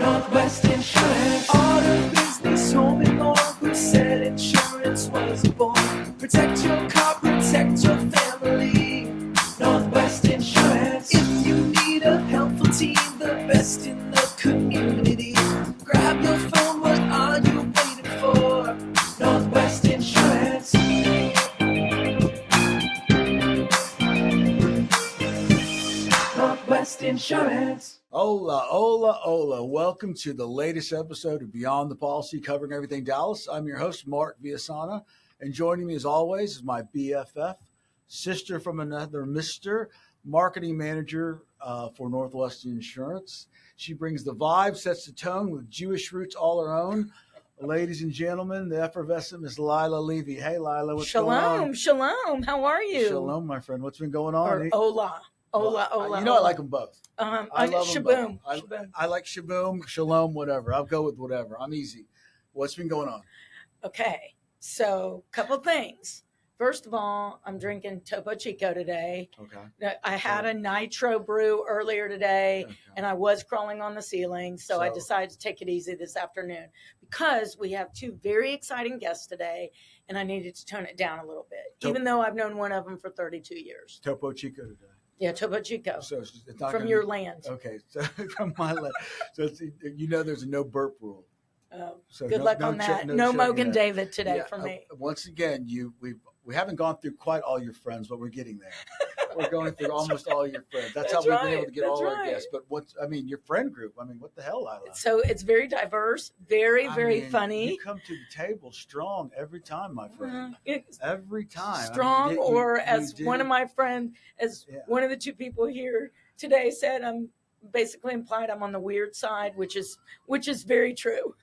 Northwest Insurance. Auto, business, home, and more. Who said insurance was born? Protect your car, protect your family. Northwest Insurance. If you need a helpful team, the best in the community. Grab your phone, what are you waiting for? Northwest Insurance. Northwest Insurance. Hola, hola, hola. Welcome to the latest episode of Beyond the Policy, covering everything Dallas. I'm your host, Mark Villasana, and joining me as always is my BFF, sister from another Mr., marketing manager for Northwest Insurance. She brings the vibe, sets the tone with Jewish roots all her own. Ladies and gentlemen, the effervescent Miss Lila Levy. Hey, Lila, what's going on? Shalom. How are you? Shalom, my friend. What's been going on? Or hola. Hola. You know I like them both. I love them both. I like shaboom, shalom, whatever. I'll go with whatever. I'm easy. What's been going on? Okay, so couple things. First of all, I'm drinking Topo Chico today. Okay. I had a nitro brew earlier today, and I was crawling on the ceiling, so I decided to take it easy this afternoon because we have two very exciting guests today, and I needed to tone it down a little bit, even though I've known one of them for 32 years. Topo Chico today. Yeah, Topo Chico. So it's not from your land. Okay, so from my land. So there's a no burp rule. So good luck on that. No Mogan David today for me. Once again, we haven't gone through quite all your friends, but we're getting there. We're going through almost all your friends. That's how we've been able to get all our guests. But your friend group, what the hell, Lila? So it's very diverse, very funny. You come to the table strong every time, my friend. Every time. Strong, one of my friends, one of the two people here today said, I'm basically implied I'm on the weird side, which is very true.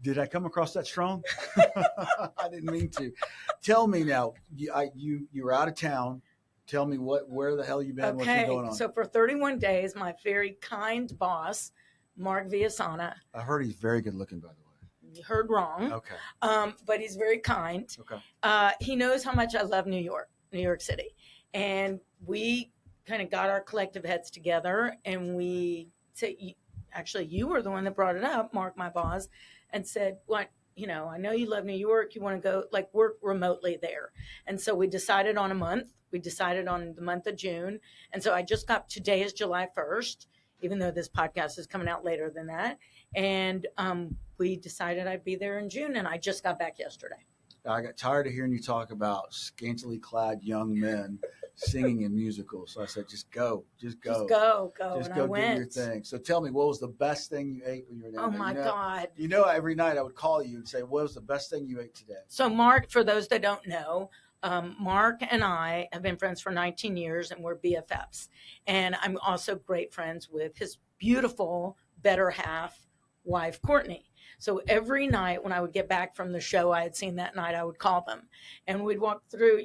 Did I come across that strong? I didn't mean to. Tell me now. You were out of town. Tell me where the hell you been? Okay, what's been going on? So for 31 days, my very kind boss, Mark Villasana. I heard he's very good looking, by the way. You heard wrong. Okay. But he's very kind. Okay. He knows how much I love New York City, and we kind of got our collective heads together, and we said. Actually, you were the one that brought it up, Mark, my boss, and said, I know you love New York. You want to go, work remotely there. And so we decided on a month. We decided on the month of June. And so today is July 1st, even though this podcast is coming out later than that. And we decided I'd be there in June, and I just got back yesterday. I got tired of hearing you talk about scantily clad young men singing in musicals. So I said, just go. Just go and do I went. your thing. So tell me, what was the best thing you ate when you were down there? Oh, my God. Every night I would call you and say, what was the best thing you ate today? So Mark, for those that don't know, Mark and I have been friends for 19 years, and we're BFFs. And I'm also great friends with his beautiful, better half wife, Courtney. So every night when I would get back from the show I had seen that night, I would call them, and we'd walk through,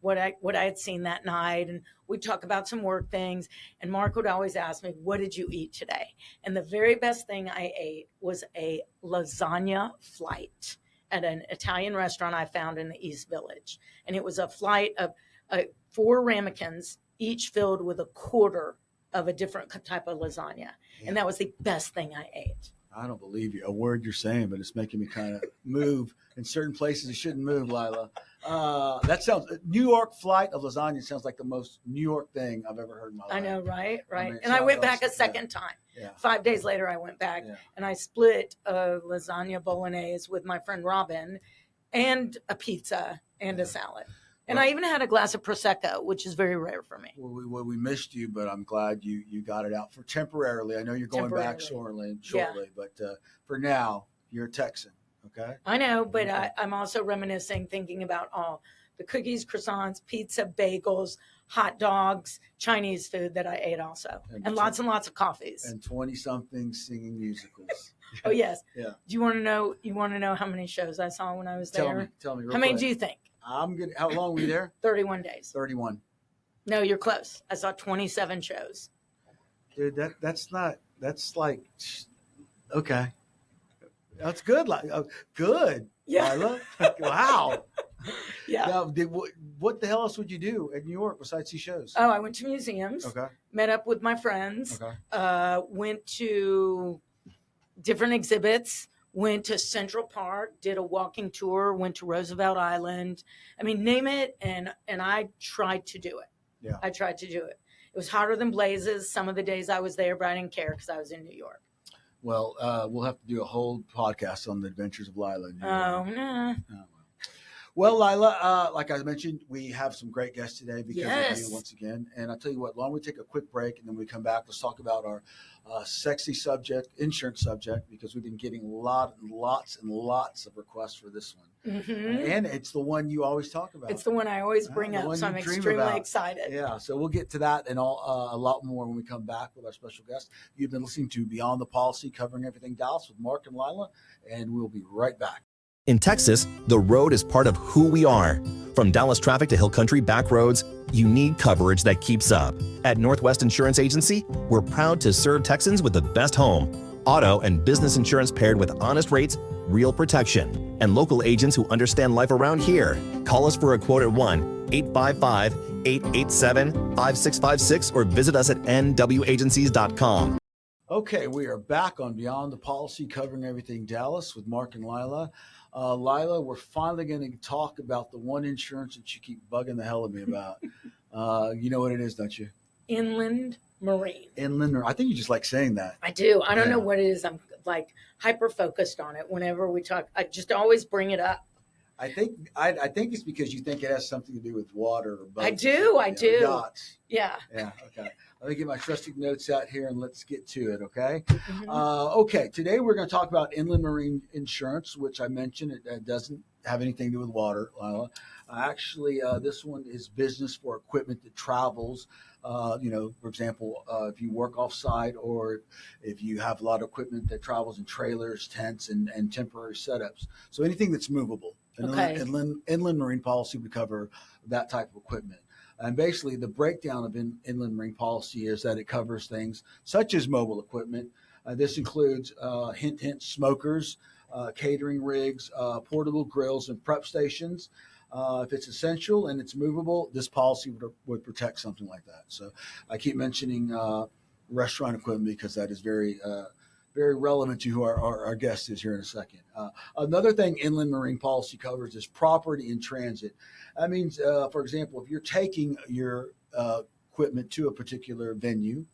what I had seen that night, and we'd talk about some work things. And Mark would always ask me, what did you eat today? And the very best thing I ate was a lasagna flight at an Italian restaurant I found in the East Village. And it was a flight of 4 ramekins, each filled with a quarter of a different type of lasagna. Yeah. And that was the best thing I ate. I don't believe you, a word you're saying, but it's making me kind of move in certain places it shouldn't move, Lila. That sounds, New York flight of lasagna sounds like the most New York thing I've ever heard in my life. I know, right? And I went back a second time. Yeah. 5 days later, I went back and I split a lasagna bolognese with my friend Robin, and a pizza and a salad. And I even had a glass of Prosecco, which is very rare for me. Well, we missed you, but I'm glad you got it out for temporarily. I know you're going back shortly, but for now, you're a Texan, okay? I know, but I'm also reminiscing, thinking about all the cookies, croissants, pizza, bagels, hot dogs, Chinese food that I ate also, and lots of coffees. And 20-somethings singing musicals. Oh, yes. Yeah. Do you want to know? You want to know how many shows I saw when I was there? Tell me. How many do you think? I'm good. How long were you there? 31 days. 31. No, you're close. I saw 27 shows. Dude, that's like, okay. That's good. Good. Yeah. Lila. Wow. Yeah. Now, what the hell else would you do in New York besides see shows? Oh, I went to museums. Okay. Met up with my friends. Okay. Went to different exhibits. Went to Central Park. Did a walking tour. Went to Roosevelt Island. I mean, name it, and I tried to do it. Yeah. I tried to do it. It was hotter than blazes some of the days I was there, but I didn't care because I was in New York. Well, we'll have to do a whole podcast on the adventures of Lila. Oh, nah. Well, Lila, like I mentioned, we have some great guests today because of you once again. And I'll tell you what, why don't we take a quick break and then we come back. Let's talk about our sexy subject, insurance subject, because we've been getting lots and lots of requests for this one. Mm-hmm. And it's the one you always talk about. It's the one I always bring up, so I'm extremely excited. Yeah, so we'll get to that and a lot more when we come back with our special guest. You've been listening to Beyond the Policy, covering everything Dallas with Mark and Lila, and we'll be right back. In Texas, the road is part of who we are. From Dallas traffic to Hill Country back roads, you need coverage that keeps up. At Northwest Insurance Agency, we're proud to serve Texans with the best home, auto, and business insurance paired with honest rates, real protection, and local agents who understand life around here. Call us for a quote at 1-855-887-5656 or visit us at nwagencies.com. Okay, we are back on Beyond the Policy, covering everything Dallas with Mark and Lila. Lila, we're finally going to talk about the one insurance that you keep bugging the hell of me about. You know what it is, don't you? Inland Marine. Inland, or I think you just like saying that. I do. I don't know what it is. I'm like hyper focused on it. Whenever we talk, I just always bring it up. I think it's because you think it has something to do with water or boats. I do. Yachts. Yeah. Yeah. Okay. Let me get my trusty notes out here and let's get to it. Okay. Mm-hmm. Okay. Today we're going to talk about inland marine insurance, which I mentioned it doesn't have anything to do with water, Lila. Actually, this one is business for equipment that travels. For example, if you work off-site or if you have a lot of equipment that travels in trailers, tents, and temporary setups. So anything that's movable. Inland marine policy would cover that type of equipment. And basically, the breakdown of inland marine policy is that it covers things such as mobile equipment. This includes hint, smokers, catering rigs, portable grills, and prep stations. If it's essential and it's movable, this policy would protect something like that. So I keep mentioning restaurant equipment because that is very relevant to who our guest is here in a second. Another thing inland marine policy covers is property in transit. That means, for example, if you're taking your equipment to a particular venue,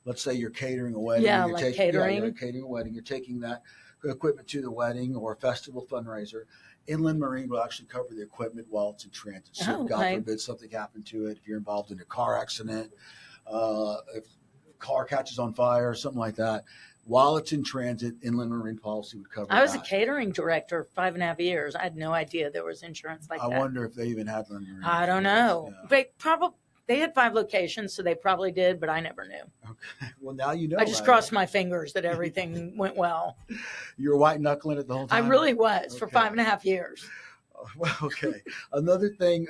let's say you're catering a wedding. Yeah, you're like catering. You're catering a wedding. You're taking that equipment to the wedding or a festival fundraiser. Inland marine will actually cover the equipment while it's in transit. So if God forbid something happened to it, if you're involved in a car accident, if the car catches on fire, something like that, while it's in transit, inland marine policy would cover I was that. a catering director for 5.5 years. I had no idea there was insurance like that. I wonder if they even had inland marine. I don't know. Yeah. They had 5 locations, so they probably did, but I never knew. Okay. Well, now you know. I just crossed my fingers that everything went well. You were white knuckling it the whole time? I really was for 5.5 years. Well, okay. Another thing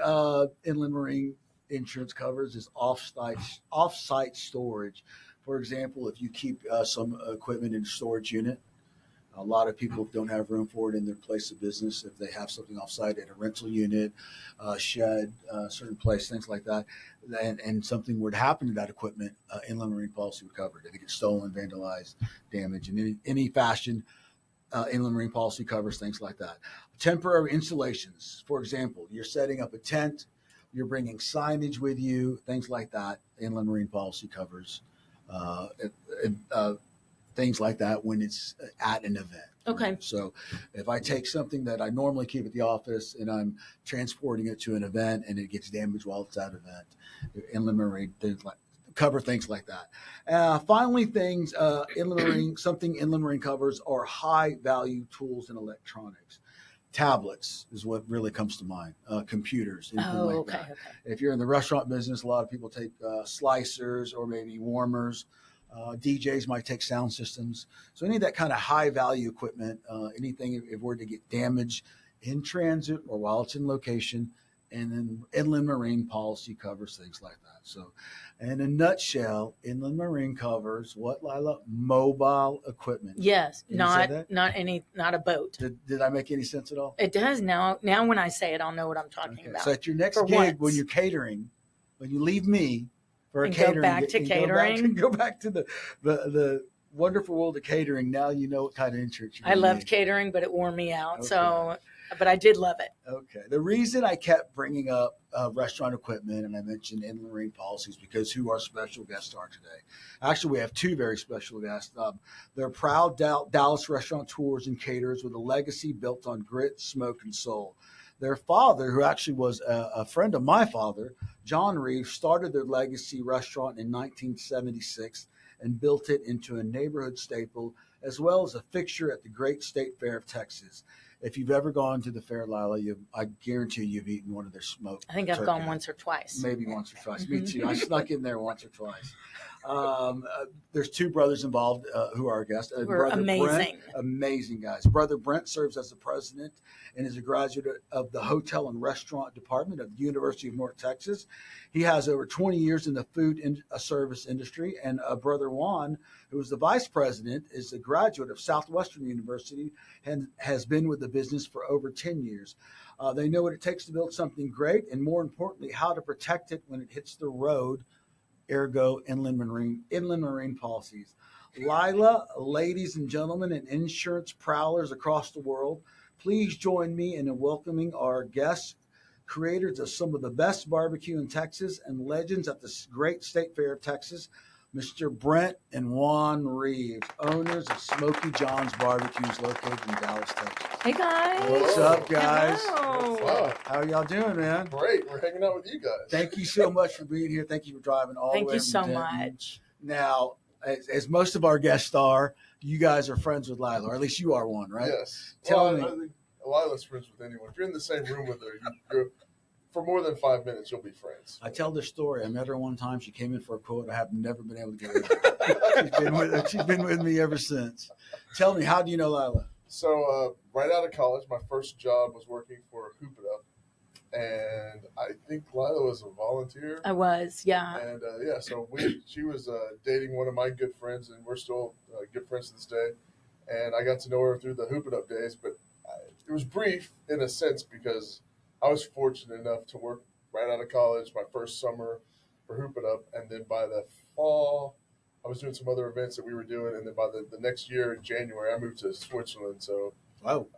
inland marine insurance covers is off-site storage. For example, if you keep some equipment in a storage unit, a lot of people don't have room for it in their place of business. If they have something off-site at a rental unit, shed, certain place, things like that, and something were to happen to that equipment, inland marine policy would cover it. If it gets stolen, vandalized, damaged in any fashion, inland marine policy covers things like that. Temporary installations. For example, you're setting up a tent, you're bringing signage with you, things like that. Inland marine policy covers things like that when it's at an event. Okay. So if I take something that I normally keep at the office and I'm transporting it to an event and it gets damaged while it's at an event, inland marine cover things like that. Finally, inland marine covers are high value tools and electronics. Tablets is what really comes to mind. Computers, anything like that. Okay. If you're in the restaurant business, a lot of people take slicers or maybe warmers. DJs might take sound systems. So any of that kind of high value equipment, anything if we're to get damaged in transit or while it's in location, and then inland marine policy covers things like that. So, in a nutshell, inland marine covers what, Lila? Mobile equipment. Yes, Can you say that? not a boat. Did I make any sense at all? It does now. Now when I say it, I'll know what I'm talking Okay. about. So at your next For gig, once. when you're catering, when you leave me for a And go catering, back to and catering? go back to the wonderful world of catering. Now you know what kind of insurance you I loved need. catering, but it wore me out. Okay. So, but I did love it. Okay. The reason I kept bringing up restaurant equipment and I mentioned inland marine policies because who our special guests are today. Actually, we have two very special guests. They're proud Dallas restaurateurs and caterers with a legacy built on grit, smoke, and soul. Their father, who actually was a friend of my father, John Reaves, started their legacy restaurant in 1976 and built it into a neighborhood staple as well as a fixture at the Great State Fair of Texas. If you've ever gone to the fair, Lila, I guarantee you've eaten one of their smoked. I think I've turkey. gone once or twice. Maybe once or twice. Me too. I snuck in there once or twice. There's two brothers involved who are our guests. We're amazing. Amazing guys. Brother Brent serves as the president and is a graduate of the hotel and restaurant department of the University of North Texas. He has over 20 years in the food service industry. And brother Juan, who is the vice president, is a graduate of Southwestern University and has been with the business for over 10 years. They know what it takes to build something great and, more importantly, how to protect it when it hits the road, ergo inland marine policies. Lila, ladies and gentlemen, and insurance prowlers across the world, please join me in welcoming our guests, creators of some of the best barbecue in Texas and legends at the Great State Fair of Texas, Mr. Brent and Juan Reaves, owners of Smokey John's Barbecues located in Dallas, Texas. Hey guys. What's up, guys? Hello. What's up? How y'all doing, man? Great. We're hanging out with you guys. Thank you so much for being here. Thank you for driving all the Thank way you from so Denton. much. Now, as most of our guests are, you guys are friends with Lila, or at least you are one, right? Yes. Tell I me. think Lila's friends with anyone. If you're in the same room with her, you're for more than 5 minutes, you'll be friends. I tell this story. I met her one time. She came in for a quote. I have never been able to get rid of her. She's been with me ever since. Tell me, how do you know Lila? So right out of college, my first job was working for Hoop It Up. And I think Lila was a volunteer. I was, yeah. And so she was dating one of my good friends, and we're still good friends to this day. And I got to know her through the Hoop It Up days, but it was brief in a sense because I was fortunate enough to work right out of college my first summer for Hoop It Up, and then by the fall, I was doing some other events that we were doing, and then by the next year in January, I moved to Switzerland. So Wow.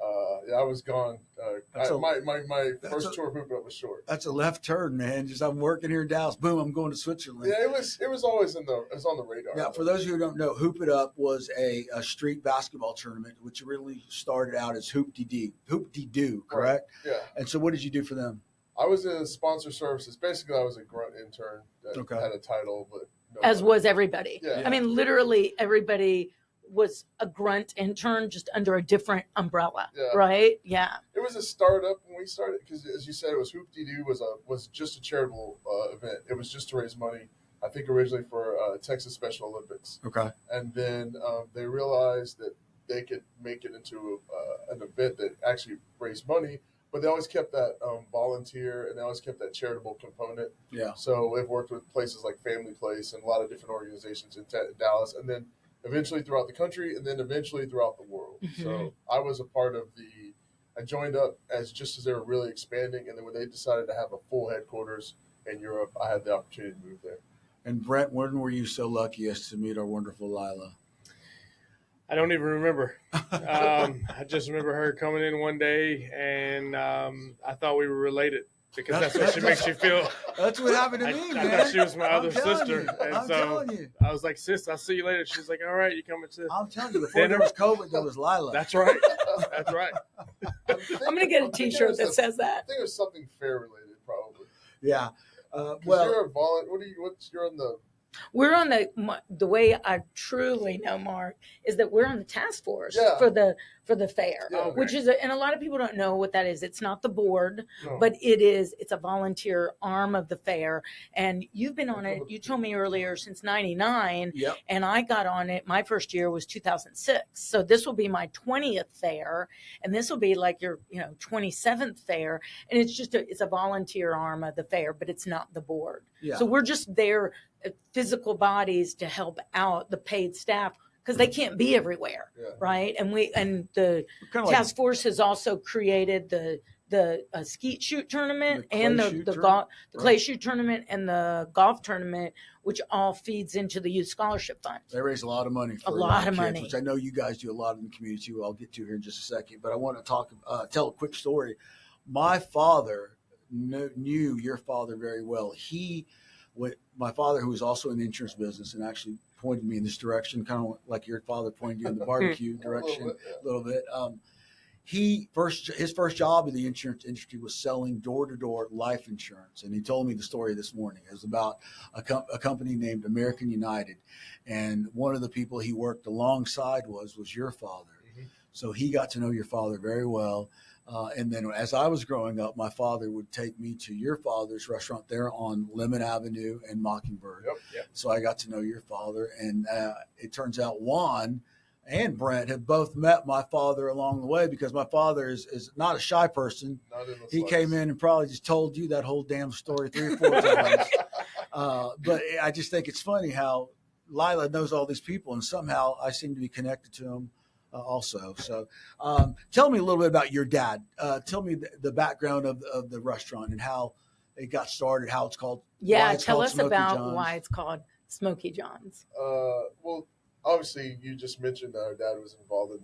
I was gone. My first a- tour of Hoop It Up was short. That's a left turn, man. Just I'm working here in Dallas. Boom, I'm going to Switzerland. Yeah, it was always on the radar. Now, for those who don't know, Hoop It Up was a street basketball tournament, which really started out as Hoop-de-Doo, correct? Yeah. And so what did you do for them? I was in sponsor services. Basically, I was a grunt intern that Okay. had a title, but no As money. was everybody. Yeah. I mean, literally everybody was a grunt intern just under a different umbrella, Yeah. right? Yeah. It was a startup when we started because, as you said, it was Hoop-de-Doo was just a charitable event. It was just to raise money. I think originally for Texas Special Olympics, Okay. and then they realized that they could make it into an event that actually raised money. But they always kept that volunteer, and they always kept that charitable component. Yeah. So they've worked with places like Family Place and a lot of different organizations in Dallas, and then eventually throughout the country, and then eventually throughout the world. Mhm. So I was a part of I joined up as they were really expanding, and then when they decided to have a full headquarters in Europe, I had the opportunity to move there. And Brent, when were you so lucky as to meet our wonderful Lila? I don't even remember. I just remember her coming in one day, and I thought we were related because that's what she makes you feel. That's what happened to I me, I man. thought she was my I'm other telling sister, you. and I'm so telling you. I was like, "Sis, I'll see you later." She's like, "All right, you coming to?" I'm telling you, before Dinner? there was COVID, there was Lila. That's right. That's right. I'm going to get a T-shirt that says I that. think it was something fair related, probably. Yeah. 'Cause Well, you're a volunteer. You're on the We're on the way I truly know Mark is that we're on the task force Yeah. for the fair, Yeah. which is and a lot of people don't know what that is. It's not the board, No. but it's a volunteer arm of the fair. And you've been on it. You told me earlier since '99, Yep. and I got on it. My first year was 2006, so this will be my 20th fair, and this will be like your 27th fair. And it's just it's a volunteer arm of the fair, but it's not the board. Yeah. So we're just there, physical bodies to help out the paid staff because they can't be everywhere, Yeah. right? And the Kind of task force has also created the skeet shoot tournament and the clay shoot tournament and the golf tournament, which all feeds into the youth scholarship fund. They raise a lot of money for A lot of kids, money. which I know you guys do a lot in the community too. I'll get to here in just a second, but I want to tell a quick story. My father knew your father very well. My father, who was also in the insurance business and actually pointed me in this direction, kind of like your father pointed you in the barbecue direction a little bit. His first job in the insurance industry was selling door-to-door life insurance, and he told me the story this morning. It was about a company named American United, and one of the people he worked alongside was your father. Mm-hmm. So he got to know your father very well. And then as I was growing up, my father would take me to your father's restaurant there on Lemon Avenue and Mockingbird. Yep. So I got to know your father, and it turns out Juan and Brent have both met my father along the way because my father is not a shy person. He came in and probably just told you that whole damn story 3 or 4 times. But I just think it's funny how Lila knows all these people, and somehow I seem to be connected to them. Also. So tell me a little bit about your dad. Tell me the background of the restaurant and how it got started, how it's called. Yeah, tell us Smokey about John's. why it's called Smokey John's. Well, obviously, you just mentioned that our dad was involved in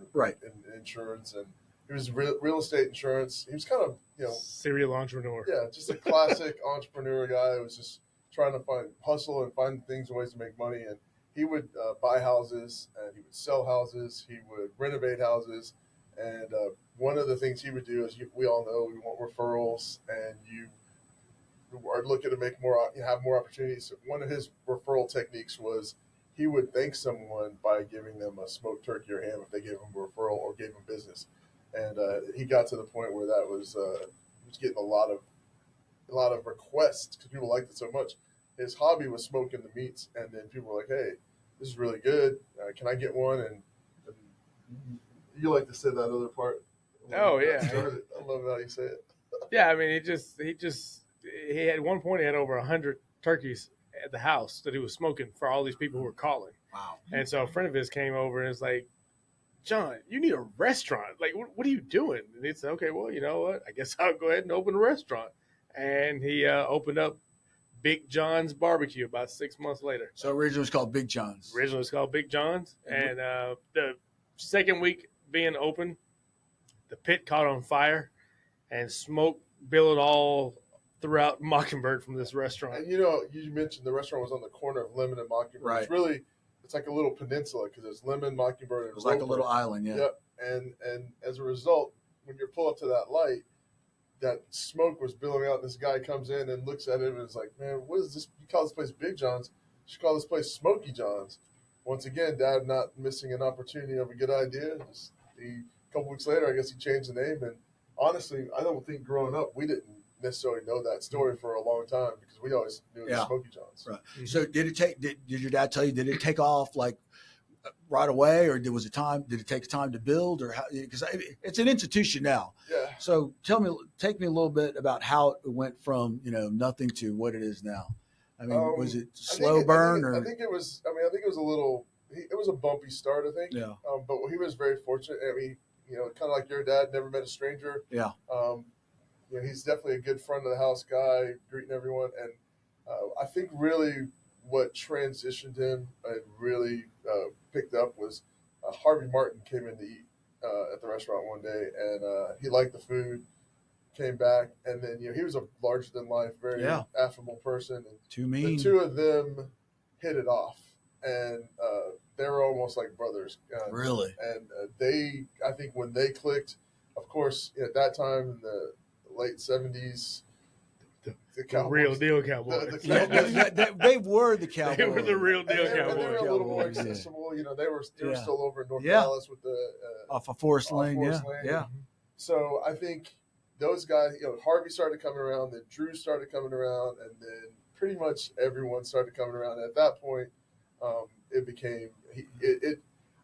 insurance, and he was real estate insurance. He was kind of, serial entrepreneur. Yeah, just a classic entrepreneur guy who was just trying to hustle and find things and ways to make money. And he would buy houses, and he would sell houses. He would renovate houses. And one of the things he would do is, we all know, we want referrals, and you are looking to have more opportunities. One of his referral techniques was he would thank someone by giving them a smoked turkey or ham if they gave him a referral or gave him business. And he got to the point where that was he was getting a lot of requests because people liked it so much. His hobby was smoking the meats, and then people were like, "Hey, this is really good. Can I get one?" And you like to say that other part. Oh yeah, I love how you say it. Yeah, I mean, he had one point he had over 100 turkeys at the house that he was smoking for all these people who were calling. Wow! And so a friend of his came over and was like, "John, you need a restaurant. Like, what are you doing?" And he said, "Okay, well, you know what? I guess I'll go ahead and open a restaurant." And he opened up Big John's Barbecue about 6 months later. So originally it was called Big John's. Originally it was called Big John's. And the second week being open, the pit caught on fire and smoke billowed all throughout Mockingbird from this restaurant. And you mentioned the restaurant was on the corner of Lemon and Mockingbird. Right. It's like a little peninsula because there's Lemon, Mockingbird, and it was like a little island, yeah. Yep. And as a result, when you pull up to that light, that smoke was billowing out. This guy comes in and looks at it and is like, "Man, what is this? You call this place Big John's? You should call this place Smokey John's." Once again, Dad not missing an opportunity of a good idea. A couple weeks later, I guess he changed the name. And honestly, I don't think growing up we didn't necessarily know that story for a long time because we always knew it was Smokey John's. Right. Mm-hmm. So did your dad tell you, did it take off like right away, or did it take time to build, or how? Because it's an institution now. Yeah. So take me a little bit about how it went from nothing to what it is now. I mean, was it slow burn or? I think it was. I mean, I think it was a little. It was a bumpy start, I think. Yeah. But he was very fortunate. I mean, kind of like your dad, never met a stranger. Yeah. He's definitely a good front of the house guy, greeting everyone, and I think really what transitioned him and really picked up was Harvey Martin came in to eat at the restaurant one day, and he liked the food, came back, and then he was a larger than life, very affable person, and the two of them hit it off, and they were almost like brothers. Really? And I think when they clicked, of course, at that time in the late 70s, the The Cowboys. real deal Cowboys. The Yeah, Cowboys. they were the Cowboys. They were the real deal And they were a Cowboys. little more Cowboys, yeah. accessible. You know, they were Yeah. still over in North Yeah. Dallas with the Off of Forest off Lane. Forest Yeah. Lane. Yeah. So I think those guys, you know, Harvey started coming around, then Drew started coming around, and then pretty much everyone started coming around. And at that point, it became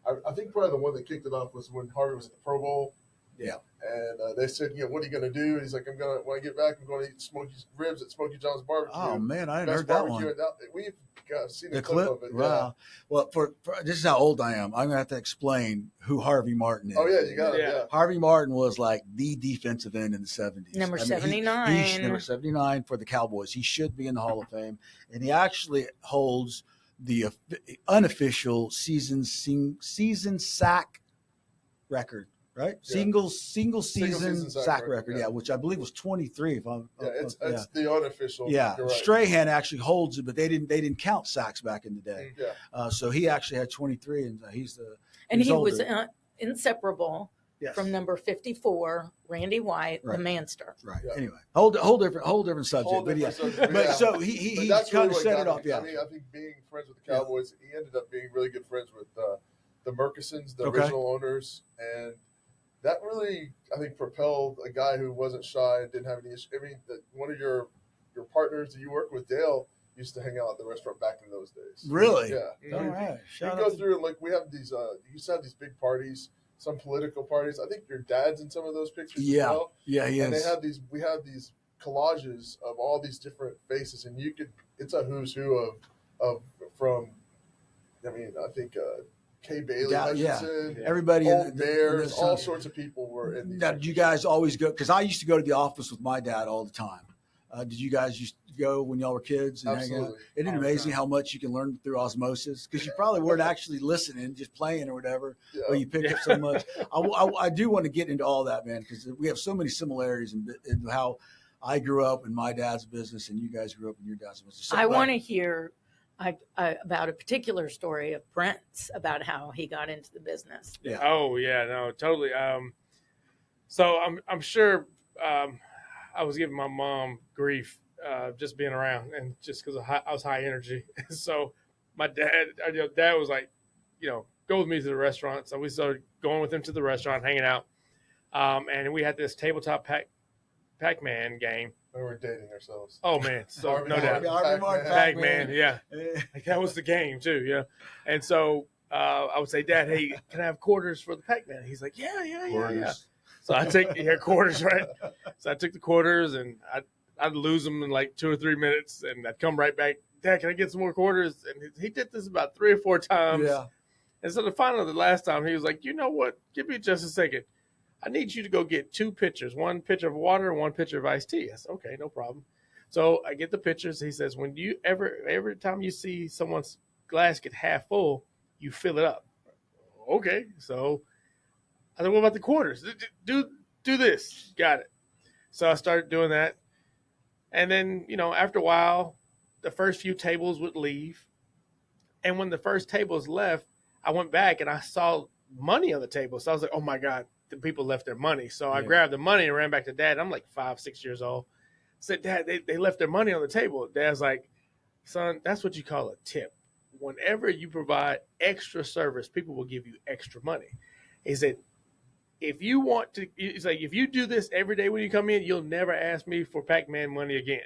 I think probably the one that kicked it off was when Harvey was at the Pro Bowl. Yeah. And they said, you know, what are you going to do? And he's like, when I get back, I'm going to eat Smokey's ribs at Smokey John's Barbecue. Oh man, I hadn't Best heard that barbecue one. We've seen The a clip clip. of it. Wow. Well, for this is how old I am. I'm gonna have to explain who Harvey Martin is. Oh yeah, you got it. Yeah. Yeah. Harvey Martin was like the defensive end in the 70s. Number He's 79. number 79 for the Cowboys. He should be in the Hall of Fame. And he actually holds the unofficial season sack record, right? Yeah. Single season sack sack record, record, yeah. which I believe was 23. If I'm, Yeah, it's the unofficial. yeah. You're right. Strahan actually holds it, but they didn't count sacks back in the day. Yeah. So he actually had 23, and he's And he was older. inseparable Yes. from number 54, Randy White, Right. the Manster. Right. Yeah. Anyway, whole different subject. Whole but yeah, different subject, but yeah. so he But that's kind really of what set got it me. off. Yeah. I mean, I think being friends with the Cowboys, he ended up being really good friends with the Murkisons, the Okay. original owners, and that really, I think, propelled a guy who wasn't shy and didn't have any issue. I mean, one of your partners that you work with, Dale, used to hang out at the restaurant back in those days. Really? Yeah. All right. You Shout go out to- through and like we have these. You used to have these big parties, some political parties. I think your dad's in some of those pictures Yeah. as well. Yeah, he And is. they have these. We have these collages of all these different faces, and you could. It's a who's who of from. I mean, I think Kay Bailey, Yeah. Hutchinson, Everybody Old in Bears, the- all sorts of people were in these. Now, did you guys always go? Because I used to go to the office with my dad all the time. Did you guys used to go when y'all were kids and hang out? Absolutely. Isn't it All the amazing time. how much you can learn through osmosis? Because you probably weren't actually listening, just playing or whatever, Yeah. but you picked up so much. I do want to get into all that, man, because we have so many similarities in how I grew up in my dad's business and you guys grew up in your dad's business. So, I want to hear about a particular story of Brent's about how he got into the business. Yeah. Oh yeah, no, totally. So I'm sure I was giving my mom grief just being around, and just because I was high energy. So my dad was like, go with me to the restaurant. So we started going with him to the restaurant, hanging out, and we had this tabletop Pac-Man game. We were dating ourselves. Oh man, so Harvey no doubt. Martin, Harvey Martin, Pac-Man, yeah. Eh, Like that was the game too, yeah. And so I would say, Dad, hey, can I have quarters for the Pac-Man? He's like, yeah. quarters. So I take quarters, right? So I took the quarters, and I'd lose them in like 2 or 3 minutes, and I'd come right back. Dad, can I get some more quarters? And he did this about 3 or 4 times. Yeah. And so the last time, he was like, you know what? Give me just a second. I need you to go get 2 pitchers, 1 pitcher of water and 1 pitcher of iced tea. I said, okay, no problem. So I get the pitchers. He says, when you every time you see someone's glass get half full, you fill it up. Okay. So I said, what about the quarters? Do this. Got it. So I started doing that. And then, after a while, the first few tables would leave. And when the first tables left, I went back and I saw money on the table. So I was like, oh my God, the people left their money. So I grabbed the money and ran back to Dad. I'm like 5, 6 years old. I said, Dad, they left their money on the table. Dad's like, son, that's what you call a tip. Whenever you provide extra service, people will give you extra money. He said, if you do this every day when you come in, you'll never ask me for Pac-Man money again.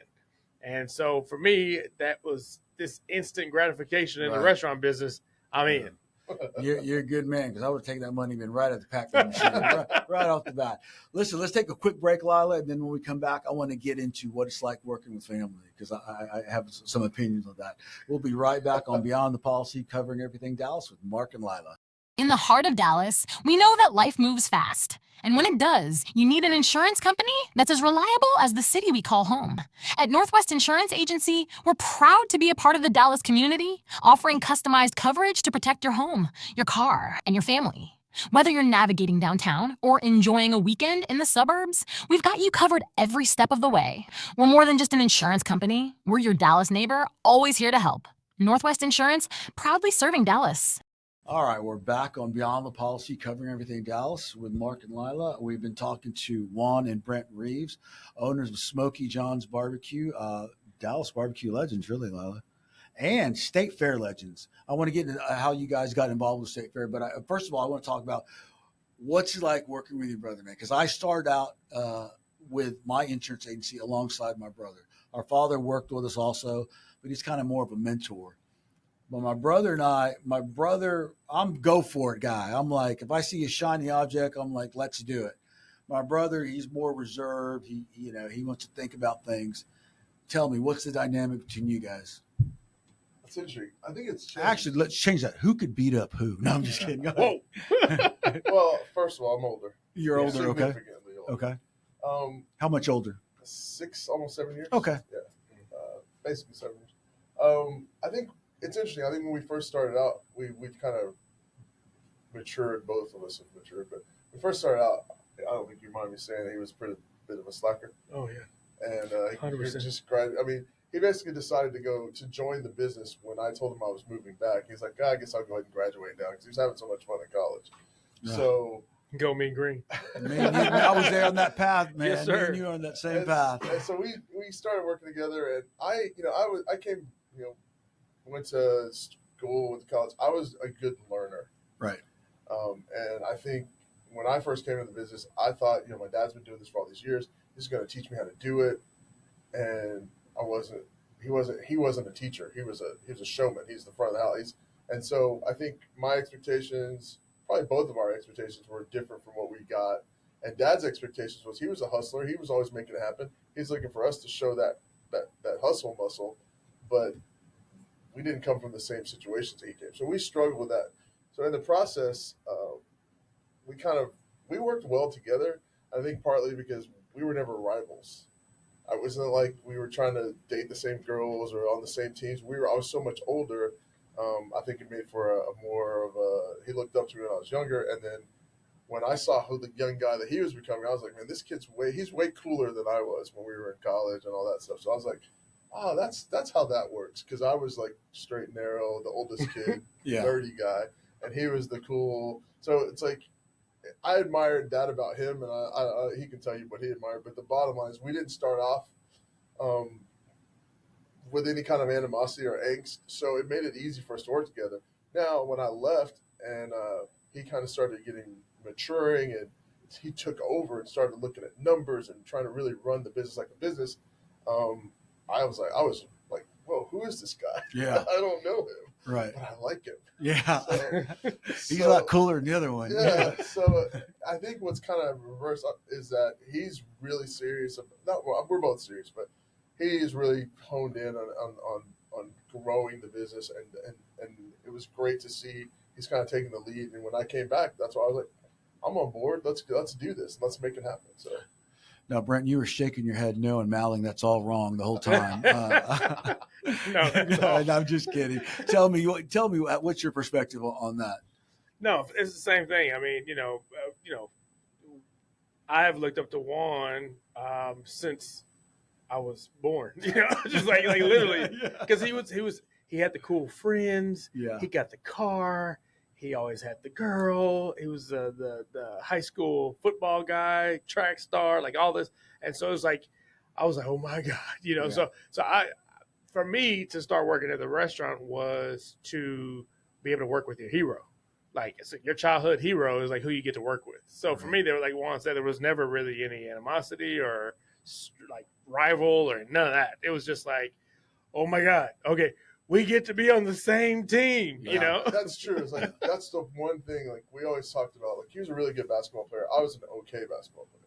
And so for me, that was this instant gratification in the Right. restaurant business. I'm in. You're a good man, because I would have taken that money and been right at the Pac-Man machine, right off the bat. Listen, let's take a quick break, Lila, and then when we come back, I want to get into what it's like working with family, because I have some opinions on that. We'll be right back on Beyond the Policy, covering everything Dallas with Mark and Lila. In the heart of Dallas, we know that life moves fast. And when it does, you need an insurance company that's as reliable as the city we call home. At Northwest Insurance Agency, we're proud to be a part of the Dallas community, offering customized coverage to protect your home, your car, and your family. Whether you're navigating downtown or enjoying a weekend in the suburbs, we've got you covered every step of the way. We're more than just an insurance company. We're your Dallas neighbor, always here to help. Northwest Insurance, proudly serving Dallas. All right, we're back on Beyond the Policy, covering everything Dallas with Mark and Lila. We've been talking to Juan and Brent Reaves, owners of Smokey John's Barbecue, Dallas barbecue legends, really, Lila, and State Fair legends. I want to get into how you guys got involved with State Fair, but first of all, I want to talk about what's it like working with your brother, man? Because I started out with my insurance agency alongside my brother. Our father worked with us also, but he's kind of more of a mentor. But my brother and I'm go for it guy. I'm like, if I see a shiny object, I'm like, let's do it. My brother, he's more reserved. He wants to think about things. Tell me, what's the dynamic between you guys? That's interesting. I think it's changed. Actually, let's change that. Who could beat up who? No, I'm just kidding. Go ahead. Whoa. Well, first of all, I'm older. You're older, okay? Significantly older. Okay. How much older? 6, almost 7 years. Okay. Yeah. Basically 7 years. I think it's interesting. I think when we first started out, we've kind of matured. Both of us have matured. But when we first started out, I don't think you mind me saying he was a bit of a slacker. Oh, yeah. And he 100%. just graduated. I mean, he basically decided to join the business when I told him I was moving back. He's like, I guess I'll go ahead and graduate now because he was having so much fun in college. Yeah. So Go Mean Green. Man, I was there on that path, man. Yes, sir. Me and you were on that same path. And so we started working together, and I came, went to school, went to college. I was a good learner. Right. And I think when I first came into the business, I thought, my dad's been doing this for all these years. He's going to teach me how to do it. And he wasn't a teacher. He was a showman. He's the front of the house. And so I think my expectations, probably both of our expectations, were different from what we got. And Dad's expectations was he was a hustler. He was always making it happen. He's looking for us to show that hustle muscle, but we didn't come from the same situations that he came. So we struggled with that. So in the process, we worked well together. I think partly because we were never rivals. It wasn't like we were trying to date the same girls or on the same teams. I was so much older. I think it made for he looked up to me when I was younger. And then when I saw who the young guy that he was becoming, I was like, man, this kid's he's way cooler than I was when we were in college and all that stuff. So I was like, oh, that's how that works. Cause I was like straight and narrow, the oldest kid, Yeah. nerdy guy. And he was the cool. So it's like, I admired that about him, and he can tell you what he admired. But the bottom line is, we didn't start off with any kind of animosity or angst, so it made it easy for us to work together. Now, when I left, and he kind of started maturing, and he took over and started looking at numbers and trying to really run the business like a business. I was like, whoa, who is this guy? Yeah. I don't know him, Right. but I like him. Yeah. So, He's a lot cooler than the other one. Yeah. So I think what's kind of reverse is that he's really serious. We're both serious, but he's really honed in on growing the business, and it was great to see he's kind of taking the lead. And when I came back, that's why I was like, I'm on board. Let's do this. Let's make it happen. So. Now, Brent, you were shaking your head no and mouthing that's all wrong the whole time. No, I'm just kidding. Tell me what's your perspective on that? No, it's the same thing. I mean, I have looked up to Juan since I was born. Just like literally, because he had the cool friends. Yeah. He got the car. He always had the girl. He was the high school football guy, track star, like all this. And so it was like, I was like, oh my God, Yeah. So for me to start working at the restaurant was to be able to work with your hero. Like, it's your childhood hero is like who you get to work with. So for me, there were, like Juan said, there was never really any animosity or like rival or none of that. It was just like, oh my God, okay, we get to be on the same team, That's true. It's like, that's the one thing, like, we always talked about, like, he was a really good basketball player. I was an okay basketball player.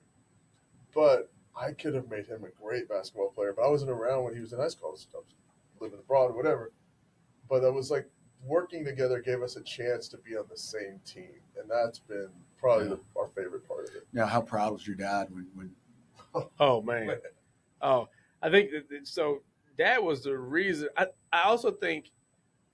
But I could have made him a great basketball player, but I wasn't around when he was in high school. I was living abroad or whatever. But it was like, working together gave us a chance to be on the same team. And that's been probably our favorite part of it. Now, how proud was your dad when Oh, man. Oh, I think so. That was the reason. I also think,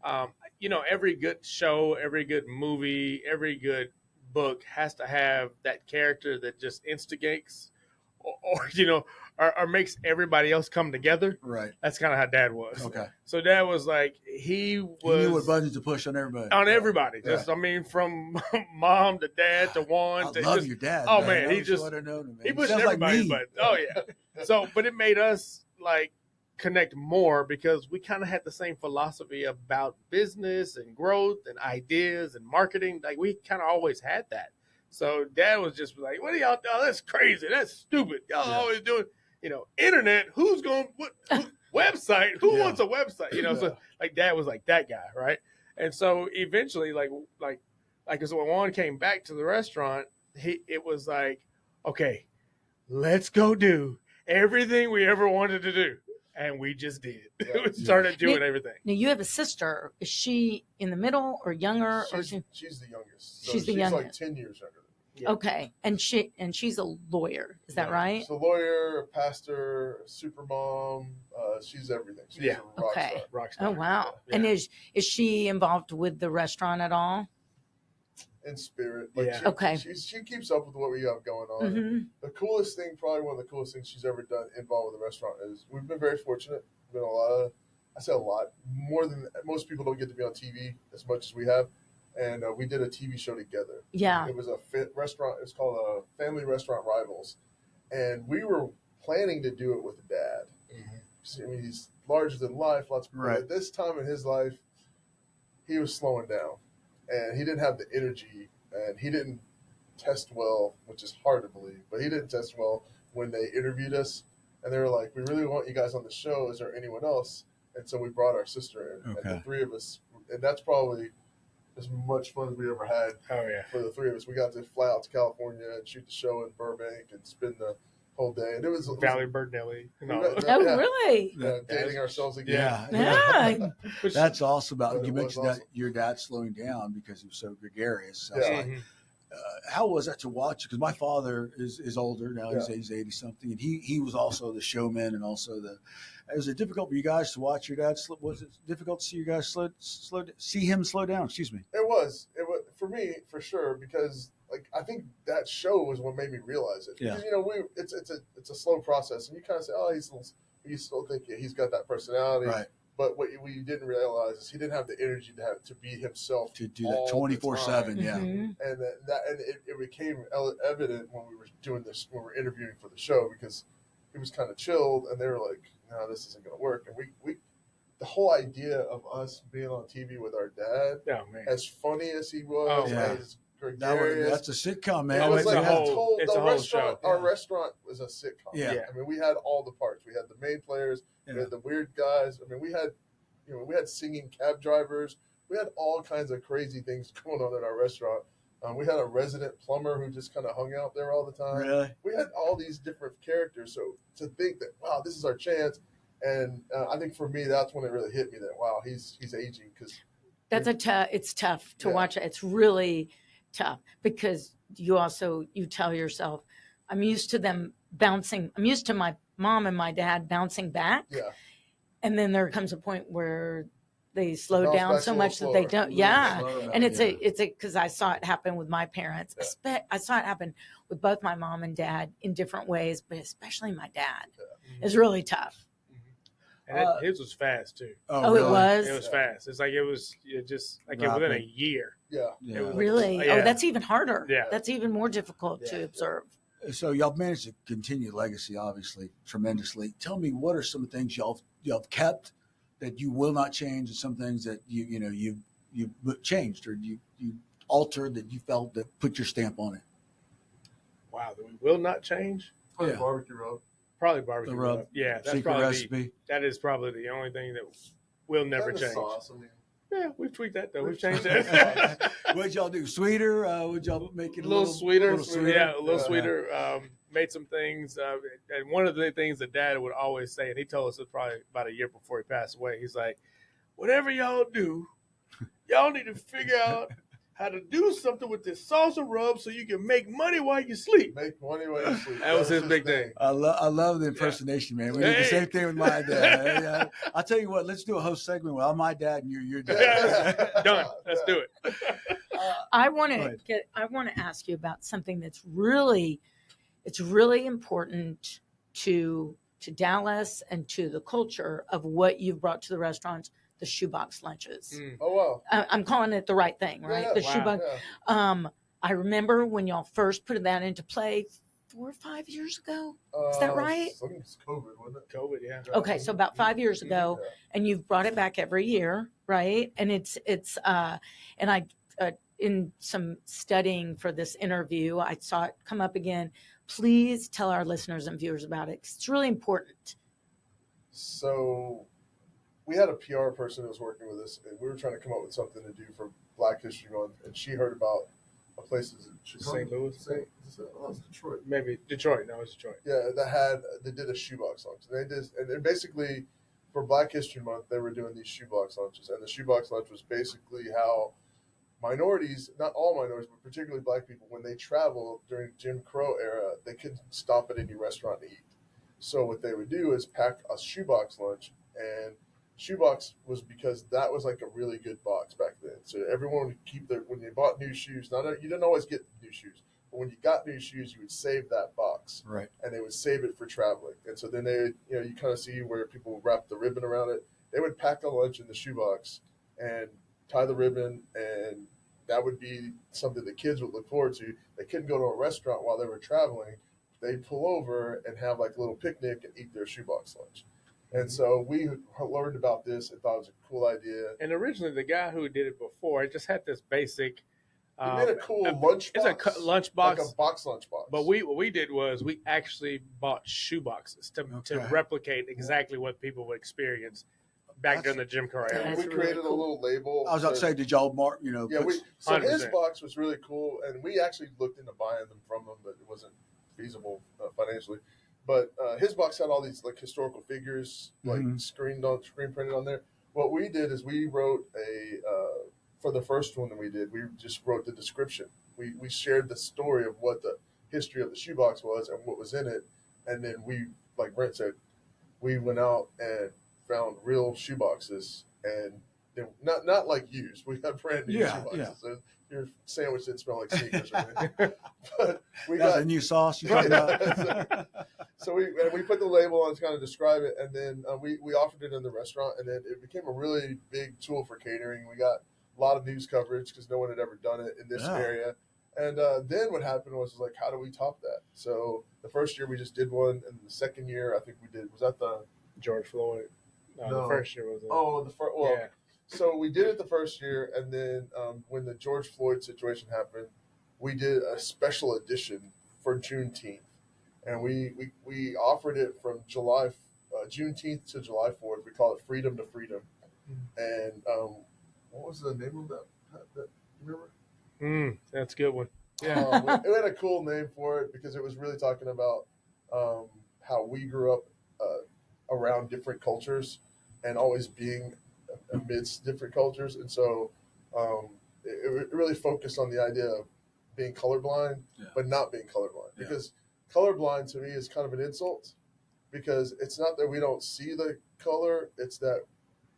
every good show, every good movie, every good book has to have that character that just instigates or or makes everybody else come together. Right. That's kind of how Dad was. Okay. So Dad was like, he He knew what was buttons to push on everybody. on everybody. Yeah. Just, I mean, from mom to dad to Juan. I to love just, your dad. Oh, man, man, he just, what I know, man. he pushed sounds like everybody's me. buttons. Oh, yeah. So, but it made us like connect more because we kind of had the same philosophy about business and growth and ideas and marketing. Like we kind of always had that. So Dad was just like, "What are y'all doing? That's crazy. That's stupid. Y'all always doing, internet. Who's going website? Who wants a website? So like Dad was like that guy, right? And so eventually, like so when Juan came back to the restaurant, it was like, okay, let's go do everything we ever wanted to do. And we just did. We started doing everything. Now you have a sister. Is she in the middle or younger? She's the youngest. So she's the youngest. Like 10 years younger than me. Yeah. Okay, and she's a lawyer. Is that right? She's a lawyer, a pastor, a super mom. She's everything. She's a rock star. Rock star. Oh wow! Yeah. And is she involved with the restaurant at all? In spirit. She keeps up with what we have going on. Mm-hmm. The coolest thing, probably one of the coolest things she's ever done involved with the restaurant is we've been very fortunate. Been a lot, more than most people don't get to be on TV as much as we have. And we did a TV show together. Yeah. It was a restaurant. It's called Family Restaurant Rivals. And we were planning to do it with Dad. Mm-hmm. I mean, he's larger than life. Lots of people. Right. At this time in his life, he was slowing down. And he didn't have the energy, and he didn't test well, which is hard to believe, but he didn't test well when they interviewed us. And they were like, we really want you guys on the show. Is there anyone else? And so we brought our sister in. Okay. And the three of us, and that's probably as much fun as we ever had. Oh, yeah. For the three of us. We got to fly out to California and shoot the show in Burbank and spend the whole day. And it was Valley Birdnelly. Oh, really? Dating ourselves again. Yeah. That's awesome. But You it mentioned was that awesome. your dad slowing down because he was so gregarious. Yeah. Mhm. How was that to watch? Because my father is older now; Yeah. he's 80 something, and he was also the showman and also the. Was it difficult for you guys to watch your dad? Was it difficult to see you guys see him slow down? Excuse me. It was for me for sure because I think that show was what made me realize it. Yeah. Because it's a slow process, and you kind of say, oh, you still think he's got that personality, Right. But what we didn't realize is he didn't have the energy to be himself To do that 24/7, yeah. Mhm. and it became evident when we were doing this, when we were interviewing for the show, because he was kind of chilled, and they were like, no, this isn't going to work. And we the whole idea of us being on TV with our dad, Oh, man. as funny as he was, yeah. as gregarious, That's a sitcom, man. it was it's like a whole- the it's a whole restaurant. show. Our Yeah. restaurant was a sitcom. Yeah. I mean, we had all the parts. We had the main players. Yeah. We had the weird guys. I mean, we had singing cab drivers. We had all kinds of crazy things going on at our restaurant. We had a resident plumber who just kind of hung out there all the time. Really? We had all these different characters. So to think that, wow, this is our chance. And I think for me, that's when it really hit me that, wow, he's aging. Because That's it's tough to Yeah. watch it. It's really tough because you tell yourself, I'm used to them bouncing. I'm used to my mom and my dad bouncing back. yeah, And then there comes a point where they slow Bounce down back's so a little much that they slower. don't. Yeah. Slow And down, it's because I saw it happen with my parents. I saw it happen with both my mom and dad in different ways, but especially my dad. It's really tough. And his was fast, too. Oh, really? it was? It was fast. It's like just like Rapid. within a year. yeah. Yeah. It was- Really? Yeah. Oh, that's even harder. Yeah. That's even more difficult to Yeah. observe. So y'all managed to continue legacy, obviously, tremendously. Tell me, what are some things y'all kept that you will not change, and some things that you changed or you altered that you felt that put your stamp on it? Wow, that we will not change. Probably Yeah. barbecue rub. Probably barbecue The rub. rub. Yeah, that's Secret probably recipe. that is probably the only thing that will never And the change. sauce, I mean, Yeah, we've tweaked that though. We've changed that. What'd y'all do? Sweeter? Would y'all make it a little sweeter. little sweeter? Yeah, a little Yeah. sweeter. Made some things, and one of the things that Dad would always say, and he told us it probably about a year before he passed away. He's like, "Whatever y'all do, y'all need to figure out how to do something with this salsa rub so you can make money while you sleep." make money while you sleep. That was his big thing. I love the impersonation, man. We did the Hey. same thing with my dad. Yeah. I'll tell you what, let's do a host segment. Well, I'm my dad and you're your dad. Done. Let's do it. I want Right. to ask you about something that's really it's really important to Dallas and to the culture of what you've brought to the restaurants, the shoebox lunches. Oh wow. I'm calling it the right thing, right? Yeah, The wow. shoebox. Yeah. I remember when y'all first put that into play 4 or 5 years ago. Is that right? I think it's COVID, wasn't it? COVID, yeah. Okay, so about 5 years ago, Yeah. and you've brought it back every year, right? And it's and I in some studying for this interview, I saw it come up again. Please tell our listeners and viewers about it, 'cause it's really important. So we had a PR person that was working with us, and we were trying to come up with something to do for Black History Month, and she heard about a place in St. Louis? It's Detroit. Maybe Detroit. No, it's Detroit. Yeah, they did a shoebox lunch. And basically for Black History Month, they were doing these shoebox lunches, and the shoebox lunch was basically how minorities, not all minorities, but particularly Black people, when they travel during Jim Crow era, they couldn't stop at any restaurant to eat. So what they would do is pack a shoebox lunch, and shoebox was because that was like a really good box back then. So everyone would keep when they bought new shoes, you didn't always get new shoes, but when you got new shoes, you would save that box, Right. and they would save it for traveling. And so then you kind of see where people would wrap the ribbon around it. They would pack a lunch in the shoebox and tie the ribbon, and that would be something the kids would look forward to. They couldn't go to a restaurant while they were traveling. They'd pull over and have like a little picnic and eat their shoebox lunch. And so we learned about this and thought it was a cool idea. And originally, the guy who did it before, it just had this basic. We made a cool lunch It's box. a lunch box. Like a box lunch box. But what we did was we actually bought shoe boxes to Okay. replicate exactly what people would experience back during the Jim Crow era. And That's we created really a cool. little label. I was about to say, did y'all mark? Yeah, put- so his 100%. box was really cool, and we actually looked into buying them from him, but it wasn't feasible financially. But his box had all these like historical figures, like screen printed on there. What we did is we wrote for the first one that we did, we just wrote the description. We shared the story of what the history of the shoebox was and what was in it, and then we, like Brent said, we went out and found real shoeboxes, and not like used. We got brand new shoeboxes. Yeah. So your sandwich didn't smell like sneakers or anything. But we That's got a new sauce you're talking about. So we put the label on to kind of describe it, and then we offered it in the restaurant, and then it became a really big tool for catering. We got a lot of news coverage because no one had ever done it in this area. And then what happened was like, how do we top that? So the first year we just did one, and the second year I think we did, was that the George Floyd. No. The first year was. yeah. So we did it the first year, and then when the George Floyd situation happened, we did a special edition for Juneteenth, and we offered it from Juneteenth to July 4th. We call it Freedom to Freedom, and what was the name of that you remember? That's a good one. Yeah, it had a cool name for it because it was really talking about how we grew up around different cultures and always being amidst different cultures, and so it really focused on the idea of being colorblind, but not being colorblind. Because colorblind to me is kind of an insult, because it's not that we don't see the color; it's that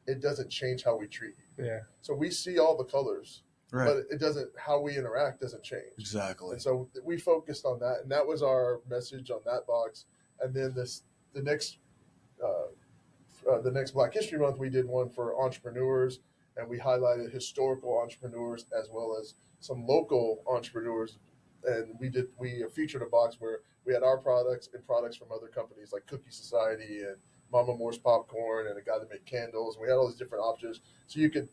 it doesn't change how we treat you. Yeah. So we see all the colors, Right. but it doesn't. How we interact doesn't change. Exactly. And so we focused on that, and that was our message on that box. And then the next Black History Month, we did one for entrepreneurs, and we highlighted historical entrepreneurs as well as some local entrepreneurs. And we featured a box where we had our products and products from other companies like Cookie Society and Mama Moore's Popcorn and a guy that made candles. And we had all these different options, so you could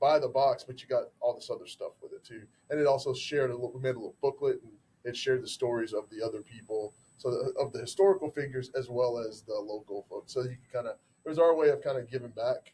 buy the box, but you got all this other stuff with it too. And it also shared we made a little booklet, and it shared the stories of the other people, of the historical figures as well as the local folks. So you can it was our way of kind of giving back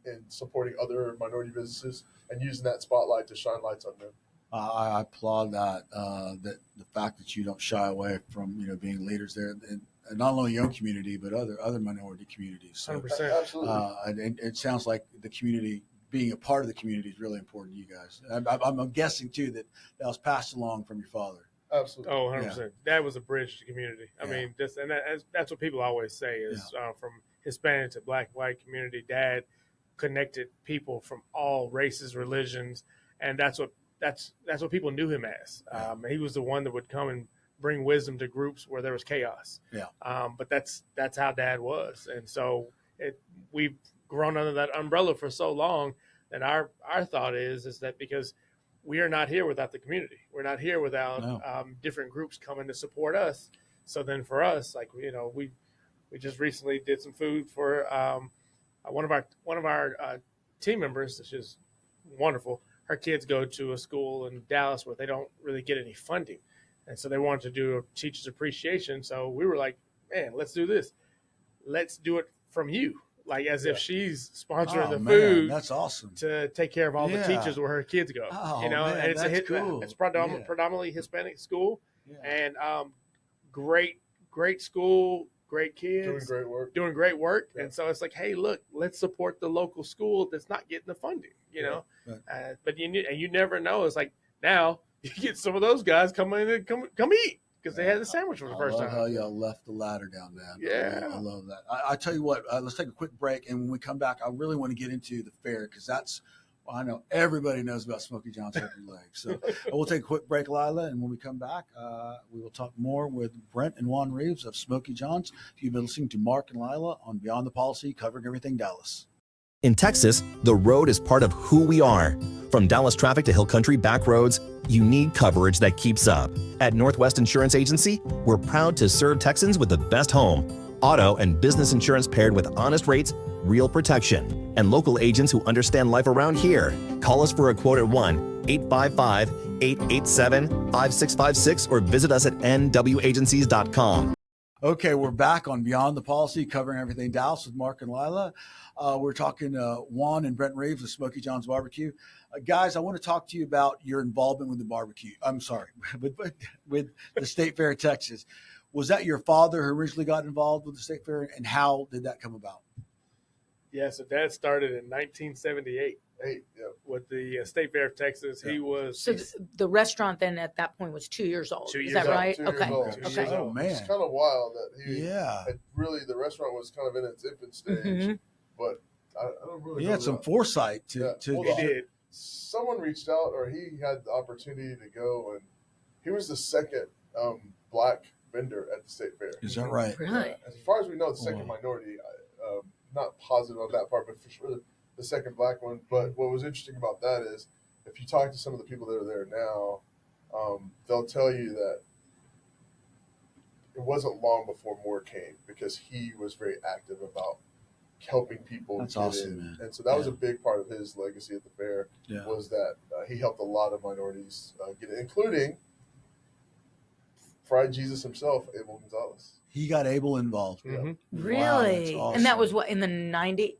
and supporting other minority businesses and using that spotlight to shine lights on them. I applaud that the fact that you don't shy away from being leaders there, and not only your own community but other minority communities. So 100%. Absolutely. and it sounds like the community, being a part of the community, is really important to you guys. I'm guessing too that was passed along from your father. Absolutely. Oh, 100%. That was a bridge to community. I mean, that's what people always say is from Hispanic to Black, white community, Dad connected people from all races, religions, and that's what people knew him as. He was the one that would come and bring wisdom to groups where there was chaos. Yeah. But that's how Dad was, and so we've grown under that umbrella for so long that our thought is that because we are not here without the community, we're not here without different groups coming to support us. So then for us, like, you know, we just recently did some food for one of our team members, which is wonderful. Her kids go to a school in Dallas where they don't really get any funding. And so they wanted to do a teacher's appreciation. So we were like, man, let's do this. Let's do it from you. Like as if she's sponsoring the food. That's awesome. To take care of all the teachers where her kids go. Oh, you know, man, and it's cool. it's predominantly Hispanic school. Yeah. And great school, great kids. Doing great work. Yeah. And so it's like, hey, look, let's support the local school that's not getting the funding, you know. Right. But you never know. It's like now you get some of those guys come in and come eat because they had the sandwich for the first time. How y'all left the ladder down, man. Yeah. I love that. I tell you what, let's take a quick break. And when we come back, I really want to get into the fair because I know everybody knows about Smokey John's Hickory Legs. So we'll take a quick break, Lila. And when we come back, we will talk more with Brent and Juan Reaves of Smokey John's. You've been listening to Mark and Lila on Beyond the Policy, covering everything Dallas. In Texas, the road is part of who we are. From Dallas traffic to Hill Country back roads, you need coverage that keeps up. At Northwest Insurance Agency, we're proud to serve Texans with the best home, auto, and business insurance paired with honest rates, real protection, and local agents who understand life around here. Call us for a quote at 1-855-887-5656 or visit us at nwagencies.com. Okay, we're back on Beyond the Policy, covering everything Dallas with Mark and Lila. We're talking Juan and Brent Reaves of Smokey John's Barbecue. Guys, I want to talk to you about your involvement with the barbecue. I'm sorry, with the State Fair of Texas. Was that your father who originally got involved with the State Fair, and how did that come about? Yeah, so Dad started in 1978 with the State Fair of Texas. Yeah. He was the restaurant then at that point was 2 years old. Is that right? Okay. Oh man, it's kind of wild that the restaurant was kind of in its infant stage, but I don't really. He had some foresight to. He did. Someone reached out, or he had the opportunity to go, and he was the second black vendor at the State Fair. Is that right? Really? As far as we know, the second minority. Not positive on that part, but for sure the second black one. But what was interesting about that is if you talk to some of the people that are there now, they'll tell you that it wasn't long before more came because he was very active about helping people That's get awesome, in. man. And so that was a big part of his legacy at the fair was that he helped a lot of minorities get in, including Fried Jesus himself, Abel Gonzalez. He got Abel involved. Mm-hmm. Really? Wow, awesome. And that was what, in the 90s?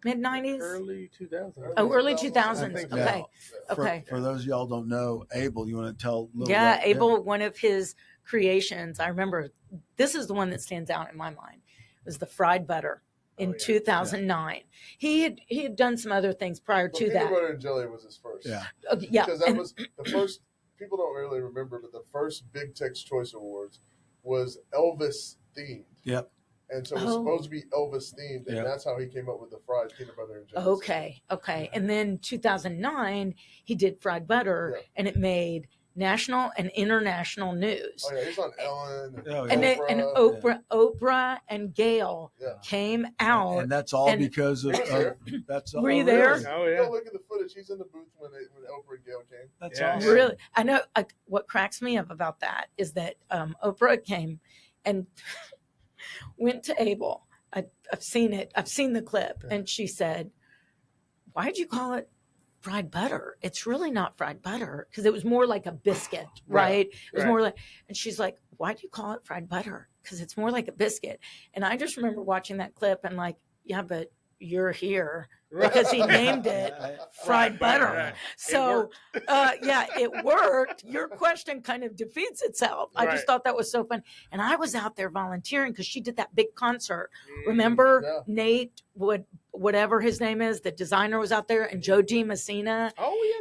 Mid-90s? Early 2000s. Oh, early 2000s. Okay. Okay. For those of y'all who don't know, Abel, you want to tell a little Yeah, Abel, one of his creations, I remember, this is the one that stands out in my mind, was the fried butter in 2009. He had done some other things prior to that. Peanut butter and jelly was his first. Yeah. Yeah. Because that was the first, people don't really remember, but the first Big Tex Choice Awards was Elvis themed. Yep. And so it was supposed to be Elvis themed, and that's how he came up with the fried peanut butter and jelly. Okay. And then 2009, he did fried butter, and it made national and international news. Oh yeah, he's on Ellen and Oprah and Gail came out, and that's all because of that's all. Were you there? Really? Oh yeah. Go look at the footage. He's in the booth when Oprah and Gail came. That's awesome. Really, I know. What cracks me up about that is that Oprah came and went to Abel. I've seen it. I've seen the clip, and she said, "Why'd you call it fried butter? It's really not fried butter," because it was more like a biscuit, right? It was more like, and she's like, "Why do you call it fried butter? Because it's more like a biscuit." And I just remember watching that clip and like, yeah, but you're here because he named it fried butter. Right. So, it worked. Your question kind of defeats itself. I just thought that was so fun. And I was out there volunteering because she did that big concert. Remember Nate whatever his name is, the designer was out there, and Joe D. Messina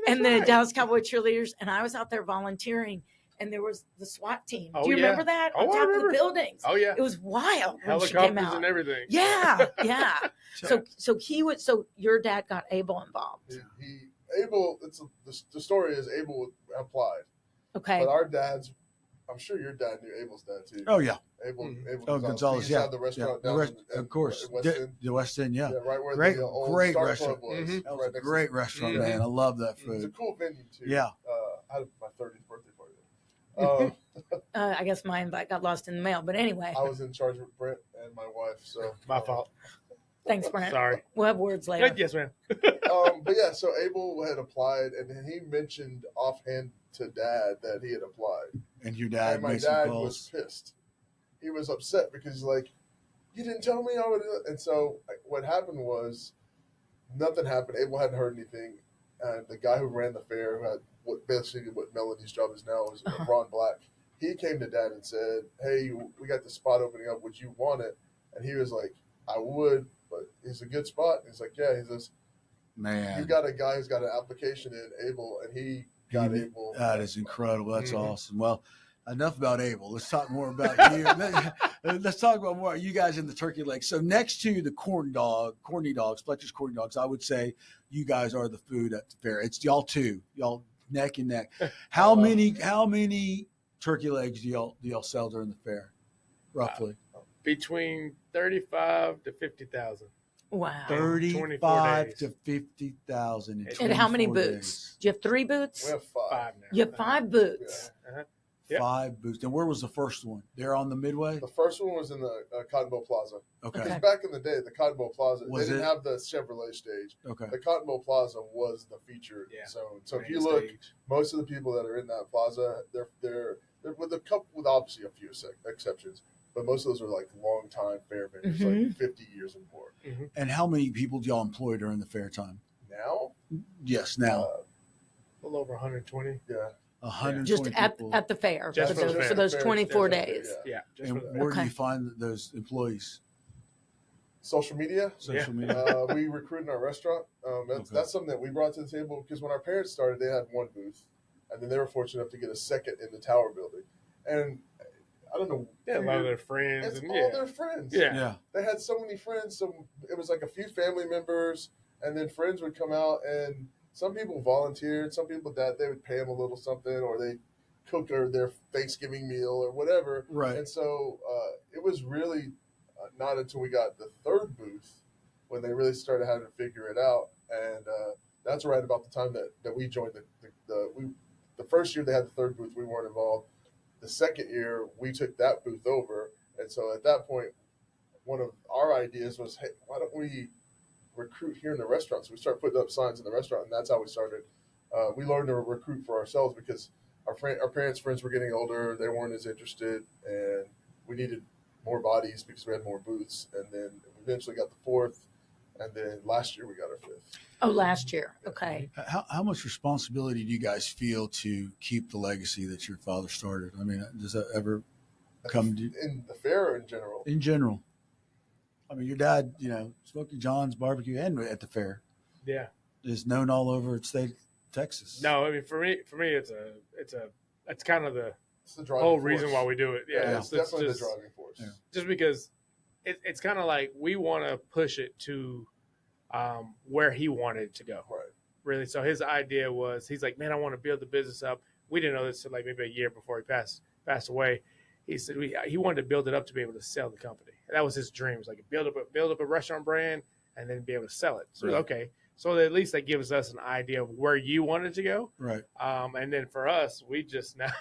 and the Dallas Cowboy cheerleaders. And I was out there volunteering. And there was the SWAT team. Do you remember that? On top of the buildings. Oh yeah. It was wild when she came out. And everything. Yeah. So your dad got Abel involved. Abel. The story is Abel applied, Okay. But our dads, I'm sure your dad knew Abel's dad too. Oh yeah. Abel Oh, Gonzalez, He used to yeah. have the restaurant The down rest, in of course. in West End. The West End, yeah. Yeah, right where Great- the old great Star restaurant. Club was. Mhm. That was right a next great to restaurant, Mhm. man. I love that It's a food. cool venue too. Yeah. I had my 30th birthday party there. I guess my invite got lost in the mail, but anyway, I was in charge with Brent and my wife, so My fault. thanks, Brent. Sorry. We'll have words later. Yes, ma'am. But yeah, so Abel had applied, and then he mentioned offhand to Dad that he had applied, And your dad and my made some dad calls. was pissed. He was upset because he's like, "You didn't tell me I would." And so what happened was, nothing happened. Abel hadn't heard anything, and the guy who ran the fair, who had what Melody's job is now, is Ron Black. He came to Dad and said, "Hey, we got the spot opening up. Would you want it?" And he was like, "I would, but it's a good spot." And he's like, "Yeah." He says, Man. "You got a guy who's got an application in Abel, and he got He- Abel." That is incredible. That's Mhm. awesome. Well, enough about Abel. Let's talk more about you. Let's talk about more you guys in the turkey leg. So next to the corny dogs, Fletcher's corny dogs, I would say you guys are the food at the fair. It's y'all two, y'all neck and neck. How many turkey legs do y'all sell during the fair, roughly? Between 35 to 50,000. Wow. 35 days. to 50,000. in And how many 24 boots? days. Do you have 3 boots? We have 5. 5 now. You have 5 boots. Uh-huh. Yep. 5 booths. And where was the first one? There on the Midway? The first one was in the Cotton Bowl Plaza. Okay. Because back in the day, the Cotton Bowl Plaza, Was they didn't it? have the Chevrolet stage. Okay. The Cotton Bowl Plaza was the featured Yeah. zone. So if Main you look, stage. most of the people that are in that plaza, they're with a couple, with obviously a few exceptions, but most of those are like long time fair vendors, like 50 years and more. And how many people do y'all employ during the fair time? Now, Yes, now. A little over 120. Yeah. 120 Just people. at the fair Just for for the those, fair. for those Fair, 24 just for the days. fair, Yeah. Just And for that. where do Okay. you find those employees? Social media. Social media? We recruit in our restaurant. Okay. That's something that we brought to the table because when our parents started, they had one booth, and then they were fortunate enough to get a second in the Tower building. And I don't know. Yeah, a lot of their friends. It's And all their friends. Yeah. Yeah. They had so many friends. So it was like a few family members, and then friends would come out, and some people volunteered. Some people that they would pay them a little something, or they cook their Thanksgiving meal or whatever. Right. And so it was really not until we got the third booth when they really started having to figure it out. And that's right about the time that we joined the first year they had the third booth, we weren't involved. The second year we took that booth over. And so at that point, one of our ideas was, hey, why don't we recruit here in the restaurant? So we started putting up signs in the restaurant, and that's how we started. We learned to recruit for ourselves because our parents' friends were getting older. They weren't as interested, and we needed more bodies because we had more booths. And then we eventually got the fourth, and then last year we got our fifth. Oh, last year. Okay. How much responsibility do you guys feel to keep the legacy that your father started? I mean, does that ever come to In the fair or in general? in general? I mean, your dad, Smokey John's barbecue and at the fair Yeah. is known all over the state of Texas. No, I mean for me, it's kind of the It's the driving whole force. reason why we do it. Yeah, It's definitely just, the driving force. Yeah. just because it's kind of like we want to push it to where he wanted it to go. Right. Really. So his idea was, he's like, man, I want to build the business up. We didn't know this until like maybe a year before he passed away. He said he wanted to build it up to be able to sell the company. That was his dream. It was like build up a restaurant brand and then be able to sell it. So Right. okay, so at least that gives us an idea of where you wanted to go. Right. And then for us, we just now,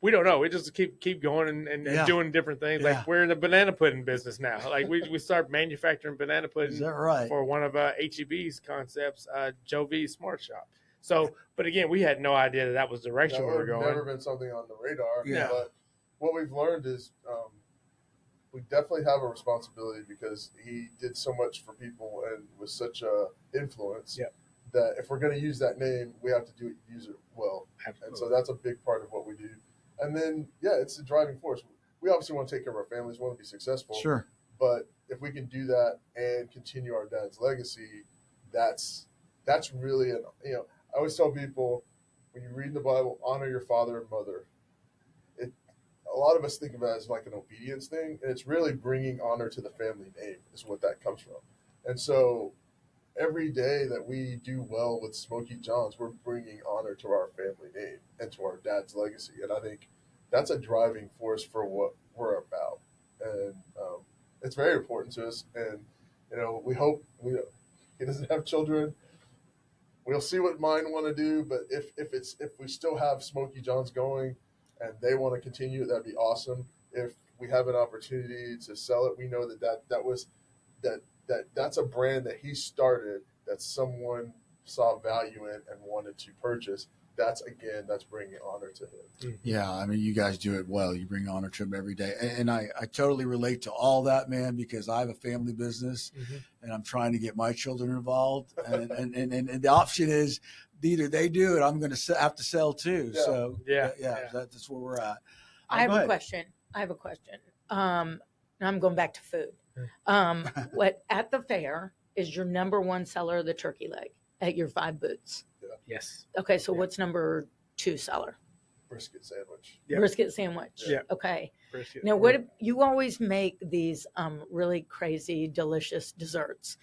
we don't know. We just keep going and Yeah. doing different things. Yeah. Like we're in the banana pudding business now. Like we start manufacturing banana Is pudding that right? for one of HEB's concepts, Joe V's Smart Shop. So, but again, we had no idea that was the direction That we were would have going. never been something on the radar. Yeah. But what we've learned is we definitely have a responsibility because he did so much for people and was such a influence Yep. that if we're going to use that name, we have to use it well. And so that's a big part of what we do. And then, it's the driving force. We obviously want to take care of our families, want to be successful. Sure. But if we can do that and continue our dad's legacy, that's really I always tell people when you read in the Bible, honor your father and mother. A lot of us think of it as like an obedience thing, and it's really bringing honor to the family name is what that comes from. And so every day that we do well with Smokey John's, we're bringing honor to our family name and to our dad's legacy. And I think that's a driving force for what we're about. And it's very important to us. And, we hope he doesn't have children. We'll see what mine want to do. But if we still have Smokey John's going and they want to continue, that'd be awesome. If we have an opportunity to sell it, we know that's a brand that he started that someone saw value in and wanted to purchase. That's bringing honor to him. Yeah, I mean, you guys do it well. You bring honor to him every day. And I totally relate to all that, man, because I have a family business and I'm trying to get my children involved. And the option is either they do it, I'm going to have to sell too. Yeah. So, Yeah. That's where we're at. I have Go a ahead. question. Now I'm going back to food. What at the fair is your number one seller of the turkey leg at your 5 booths? Yes. Okay, so what's number 2 seller? Brisket sandwich. Yep. Brisket sandwich. Yeah. Okay. Brisket. Now, what you always make these really crazy, delicious desserts?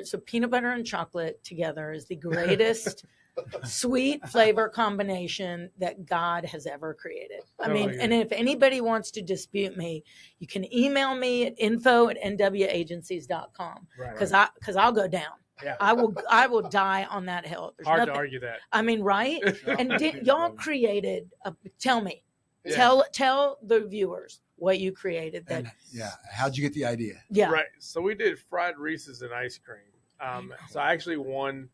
So peanut butter and chocolate together is the greatest sweet flavor combination that God has ever created. I mean, and if anybody wants to dispute me, you can email me at info@nwagencies.com because I'll go down. Yeah. I will die on that hill. There's Hard nothing, to argue that. I mean, right? And y'all created? Tell me. Yeah. Tell the viewers what you created. That And, how'd you get the idea? yeah. Right. So we did fried Reese's and ice cream. So I actually won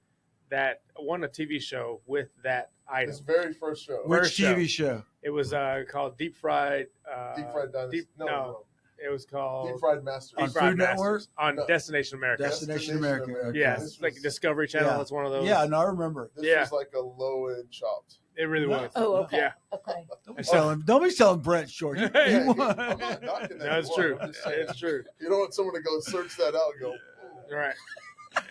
a TV show with that item. His very first show. Which First TV show? It was called Deep Fried. Deep Fried Dynasty. No. It was called Deep Fried Masters. On Deep Fried Food Masters Network? on No. Destination America. Destination America. Okay. Yeah, This it's like was- Discovery Channel. Yeah. It's one of those. Yeah, no, I remember. This Yeah. was like a low-end chopped. It really was. Oh, okay. Yeah. Okay. Don't be selling Brent short. Hey, I'm You not won. knocking that. No, it's one. true. I'm just saying, It's true. You don't want someone to go search that out and go, "Oh, Right.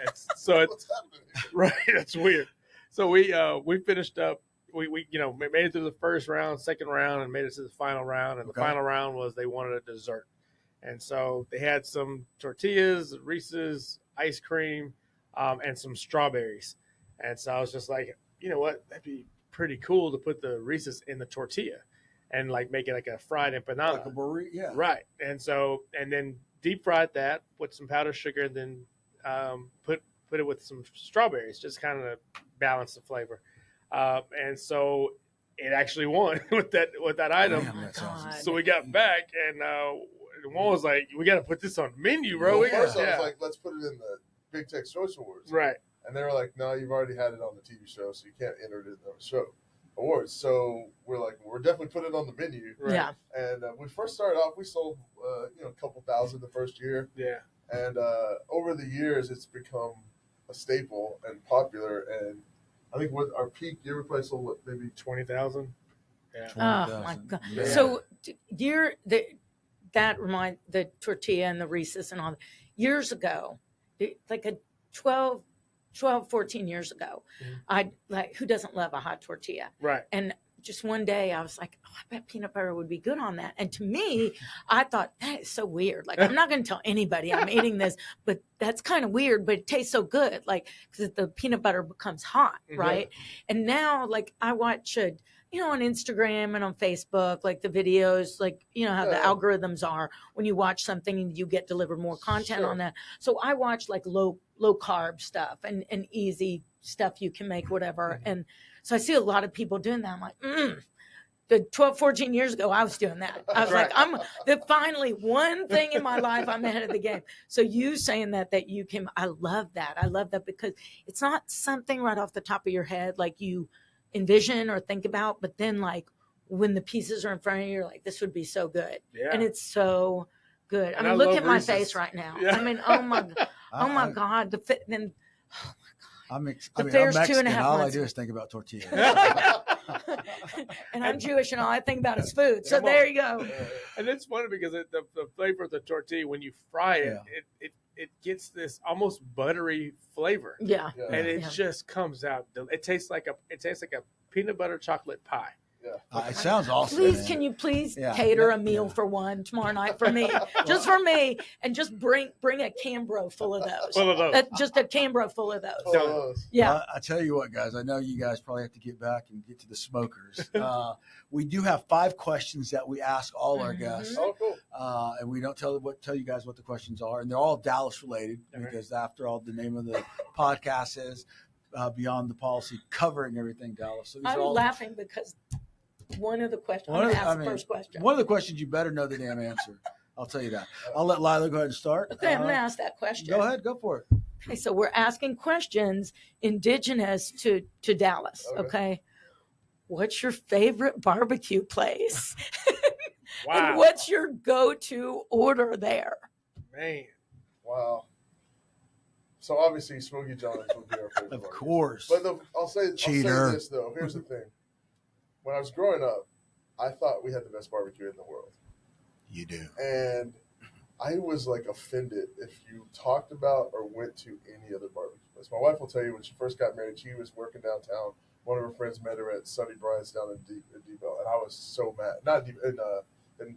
It's what's happening?" right. That's weird. So we finished up. We made it through the first round, second round, and made it to the final round. And Okay. the final round was they wanted a dessert, and so they had some tortillas, Reese's, ice cream, and some strawberries. And so I was just like, you know what, that'd be pretty cool to put the Reese's in the tortilla, and like make it like a fried empanada. Like a burrito, yeah. Right. And then deep fried that with some powdered sugar, and then put it with some strawberries, just kind of balance the flavor. And so it actually won with that item. Damn, that sounds God. So we got back, and Juan was like, "We got to put this on the menu, bro." Well, first I Yeah. was like, let's put it in the Big Tex Choice Awards. Right. And they were like, no, you've already had it on the TV show, so you can't enter it in the show awards. So we're like, we're definitely putting it on the menu. Right. Yeah. And when we first started off, we sold a couple thousand the first year. Yeah. And over the years, it's become a staple and popular. And I think what our peak year, we probably sold maybe 20,000. Yeah. Oh my God. Yeah. So that remind the tortilla and the Reese's and all that. Years ago, like 14 years ago, who doesn't love a hot tortilla? Right. And just one day I was like, oh, I bet peanut butter would be good on that. And to me, I thought that is so weird. Like, I'm not going to tell anybody I'm eating this, but that's kind of weird, but it tastes so good. Like, because the peanut butter becomes hot, right? And now, like, I watch, on Instagram and on Facebook, like the videos, like, how the algorithms are when you watch something and you get delivered more content on that. So I watch like low carb stuff and easy stuff you can make, whatever. And so I see a lot of people doing that. I'm like, the 12, 14 years ago, I was doing that. I was like, finally one thing in my life, I'm ahead of the game. So you saying that you can, I love that. I love that because it's not something right off the top of your head, like you envision or think about, but then like when the pieces are in front of you, you're like, this would be so good. Yeah. And it's so good. I And mean, I look love at my Reese's. face right now. Yeah. I mean, oh my God. The fit, then, I'm The I'm fair's 2.5 Mexican. All I months. do is think about tortillas. and I'm Jewish and all I think about is food. So Come on. there you go. And it's funny because the flavor of the tortilla, when you fry it, it gets this almost buttery flavor. Yeah. Yeah. And it Yeah. just comes out. It tastes like a peanut butter chocolate pie. Yeah. It sounds awesome. Please, man. can you please Yeah, cater yeah, a meal yeah. for one tomorrow night for me, just for me, and just bring a Cambro full of those. Full of those. Just a Cambro full of those. Full of those. Yeah. Well, I tell you what, guys, I know you guys probably have to get back and get to the smokers. We do have 5 questions that we ask all our guests. Oh, cool. And we don't tell you guys what the questions are, and they're all Dallas related Okay. because after all, the name of the podcast is Beyond the Policy, covering everything Dallas. So these I'm are all, laughing because one of the questions, I'm One going of to the- ask I the mean, first question. one of the questions you better know the damn answer. I'll tell you that. I'll let Lila go ahead and start. Okay, I'm going to ask that question. Go ahead, go for it. Okay, so we're asking questions indigenous to Dallas. Okay. What's your favorite barbecue place? Wow. And what's your go-to order there? Man. Wow. So obviously, Smokey John's would be our favorite. Of barbecue. course. But I'll say Cheater. this though. Here's the thing. When I was growing up, I thought we had the best barbecue in the world, You do. and I was like offended if you talked about or went to any other barbecue place. My wife will tell you when she first got married, she was working downtown. One of her friends met her at Sunny Brian's down in Depot, and I was so mad. Not Deep, in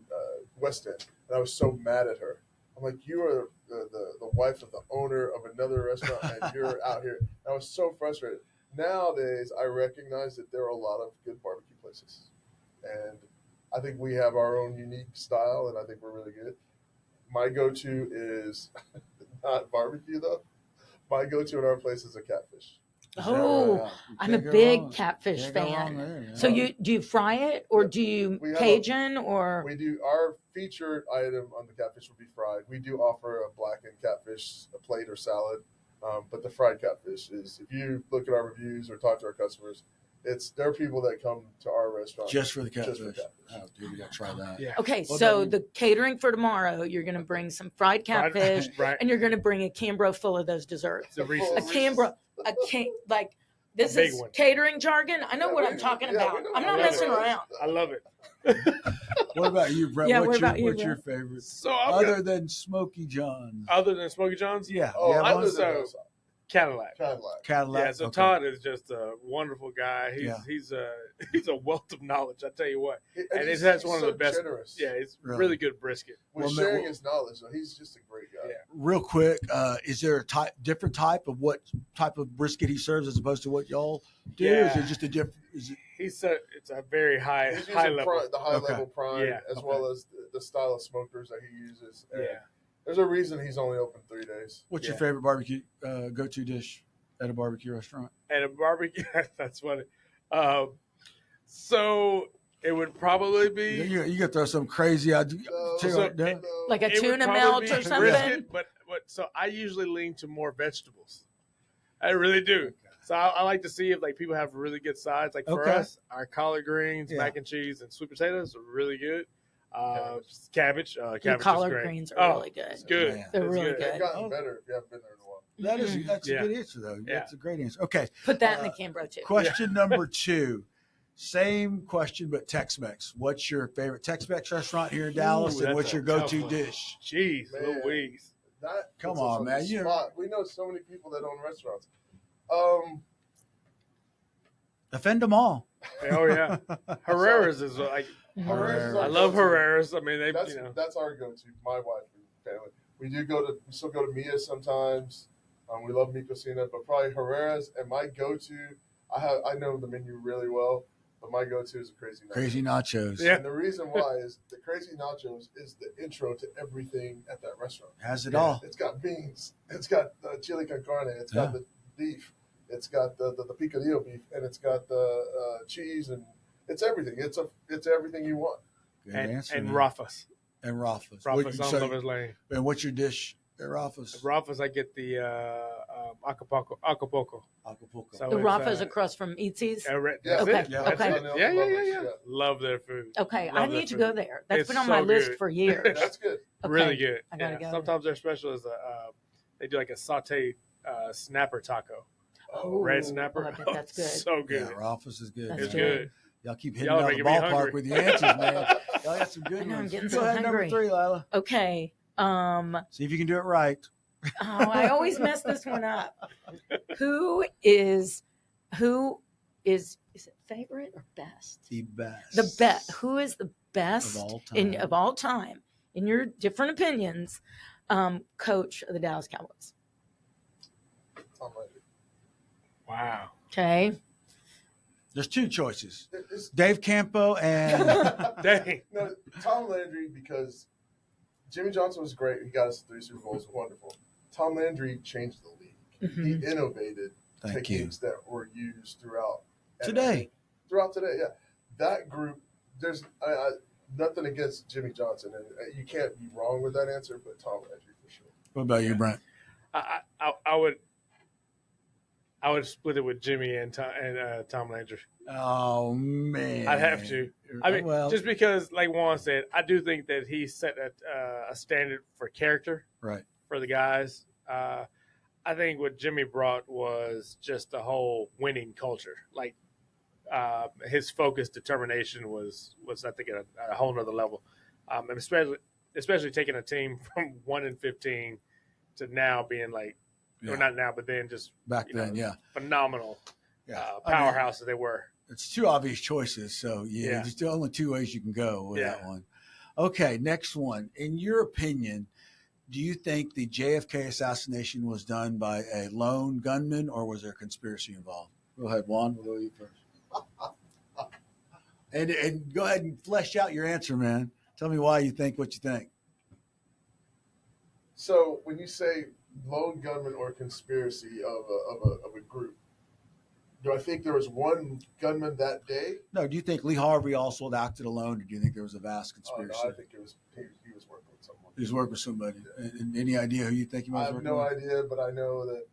West End, and I was so mad at her. I'm like, you are the wife of the owner of another restaurant, and you're out here. I was so frustrated. Nowadays, I recognize that there are a lot of good barbecue places, and I think we have our own unique style, and I think we're really good. My go-to is not barbecue, though. My go-to in our place is a catfish. Oh, Yeah, you I'm a can't go big wrong. catfish Can't go wrong fan. there, yeah. So do you fry it or do you We have Cajun or? We do our featured item on the catfish will be fried. We do offer a blackened catfish, a plate or salad, but the fried catfish is. If you look at our reviews or talk to our customers, there are people that come to our restaurant just for the catfish. Just for catfish. Oh, dude, we got to try that. Yeah. Okay, What so about you? the catering for tomorrow, you're going to bring some fried catfish, Right. and you're going to bring a Cambro full of those desserts. The A Reese's. Cambro, like this big is one. catering jargon. I know Yeah, what we- I'm talking yeah, about. we know I'm what not it messing is. around. I love it. What about you, Brent? Yeah, what's what about you, what's your Brent? favorite? So I'm Other gonna- than Smoky John's. other than Smokey John's, Yeah. Oh, you have I one? was- other than Cadillac. Cadillac. Cadillac. Yeah, so Okay. Todd is just a wonderful guy. Yeah. He's a wealth of knowledge. I tell you what. And he's- that's he's one of so the best. Generous. Yeah, it's Really? really good brisket. With Well, sharing well- his knowledge, though, he's just a great guy. Yeah. Real quick, is there a different type of what type of brisket he serves as opposed to what y'all do? Is Yeah. it just a different? Is it, It's a very high He's high using level. the high Okay. level prime, Yeah. as Okay. well as the style of smokers that he uses. And Yeah. there's a reason he's only open 3 days. what's your Yeah. favorite barbecue go-to dish at a barbecue restaurant? And a barbecue. That's funny. So it would probably be You got to throw some crazy idea. No, Tell you what, no. no. Like a it would tuna probably melt be or something? brisket, but so I usually lean to more vegetables. I really do. So I like to see if like people have really good sides. Like for Okay. us, our collard greens, Yeah. mac and cheese, and sweet potatoes are really good. Cabbage. Cabbage Your is collard great. greens are Oh, really good. It's good. Man. They're It's really good. good. They've gotten Oh. better if you haven't been there in a while. That's Yeah. a good answer though. Yeah. That's a great answer. Okay, Put that in the Cambro too. question number 2. Same question, but Tex-Mex. What's your favorite Tex-Mex restaurant here in Dallas, and that's what's a your go-to tough one. dish? Jeez, Man. Louise. That Come puts us on, the man. You- spot. We know so many people that own restaurants. Offend them all. Oh yeah, Herrera's is like Herrera's is our I love go-to. Herrera's. I mean they That's our go-to. My wife and family. We still go to Mia sometimes. We love Mi Cocina, but probably Herrera's. And my go-to, I know the menu really well, but my go-to is a crazy nachos. Crazy nachos. Yeah. And the reason why is the crazy nachos is the intro to everything at that restaurant. Has it all. It's got beans. It's got chili con carne. It's got Yeah. the beef. It's got the picadillo beef, and it's got the cheese, and it's everything. It's everything you want. Good and answer. and man. Rafa's. And Rafa's. Rafa's What- on so- Lover's Lane. and what's your dish at Rafa's? Rafa's I get the Acapulco. Acapulco. So The it's, Rafa's across from Eatsy's. That's Okay. it. Yeah. That's Okay. it. Yeah. Love their food. Okay, I Love their need to food. go there. That's It's been on my so list good. for years. That's good. Okay, Really good. I gotta go. Sometimes their special is they do like a sauteed snapper taco. Oh, Red snapper. I bet that's good. So good. Yeah, Rafa's is good. That's It's man. good. Y'all keep hitting Y'all out the making me ballpark hungry. with your answers, man. Y'all got some good I know, I'm ones. getting Go so ahead, hungry. number 3, Lila. Okay. See if you can do it right. I always mess this one up. Who is it favorite or best? The best. The best. Who is the best Of all time. of all time, in your different opinions, coach of the Dallas Cowboys? Tom Landry. Wow. Okay. There's two choices. It's- Dave Campo and Dang. No, Tom Landry, because Jimmy Johnson was great. He got us 3 Super Bowls. Wonderful. Tom Landry changed the league. Mhm. He innovated Thank you. techniques that were used throughout Today. Throughout today, yeah. That group, there's nothing against Jimmy Johnson, and you can't be wrong with that answer, but Tom Landry for sure. What about you, Brent? I would split it with Jimmy and Tom Landry. Oh man, I'd have to. I mean, well, just because, like Juan said, I do think that he set a standard for character right. for the guys. I think what Jimmy brought was just the whole winning culture. Like his focus, determination was I think at a whole nother level, and especially taking a team from 1-15 to now being like, Yeah. or not now, but then just Back then, yeah, phenomenal yeah. powerhouses they were. It's two obvious choices, so Yeah. there's still only two ways you can go with Yeah. that one. Okay, next one. In your opinion, do you think the JFK assassination was done by a lone gunman, or was there a conspiracy involved? Go ahead, Juan. We'll go to you first. And go ahead and flesh out your answer, man. Tell me why you think what you think. So when you say lone gunman or conspiracy of a group, do I think there was one gunman that day? No, do you think Lee Harvey also acted alone, or do you think there was a vast Oh, conspiracy? no, I think it was he was working with someone. He was working with somebody. And any idea who you think he was I have working no with? idea, but I know that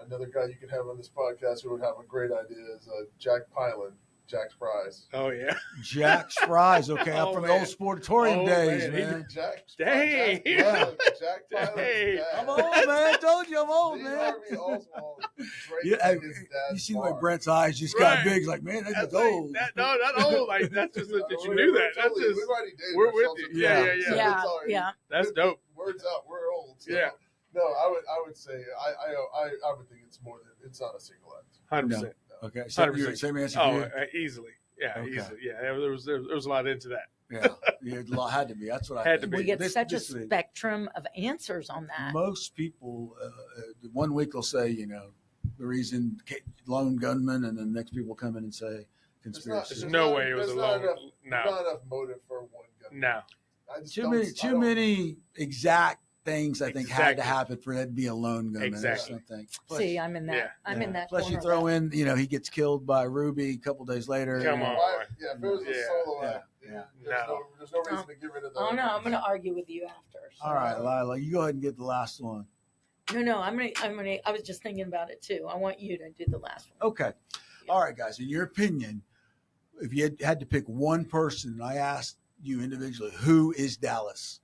another guy you could have on this podcast who would have a great idea is Jack Pylan, Jack's Prize. Oh yeah, Jack's Fries. Okay, I'm Oh, from the man. old sportatorium Oh, days, man. man. Dang. Jack Pylan's Dang. dad. I'm old, man. I told you I'm old, Lee man. Harvey Oswald drank Yeah, in his dad's you see the way bar. Brent's eyes just got Right. big. He's like, man, that's That's old. like, no, not old. Like that's just that you We're knew that. That's totally- just we've already dated we're with ourselves you. a Yeah, bit, yeah, so yeah. it's already- Yeah. That's dope. Words out, we're old. So. Yeah. No, I would say I would think it's more than it's not a single act. 100%. Okay, same, 100%. same answer Oh, for you. easily. Yeah, Okay. easily. Yeah, there was a lot into that. Yeah, a lot had to be. That's what I Had to think. be. We get This- such a this week, spectrum of answers on that. Most people, 1 week they'll say, the reason lone gunman, and then next people come in and say conspiracy. There's no way it was there's a not lone. enough, No, not enough motive for one gun. no. I just Too don't- many, I too don't- many exact things I think had to Exactly. happen for that to be a lone gunman. Exactly. That's something. See, I'm in that. Yeah. I'm in that. Plus, you corner throw of in, he gets killed by Ruby a couple days later. Come on. Why- yeah, if it was a Yeah. solo Yeah. act, Yeah. there's no reason to get rid of that. that. Oh no, I'm going to argue with you after. So. All right, Lila, you go ahead and get the last one. No, I'm gonna. I was just thinking about it too. I want you to do the last one. Okay. All right, guys. In your opinion, if you had to pick one person, and I asked you individually, who is Dallas?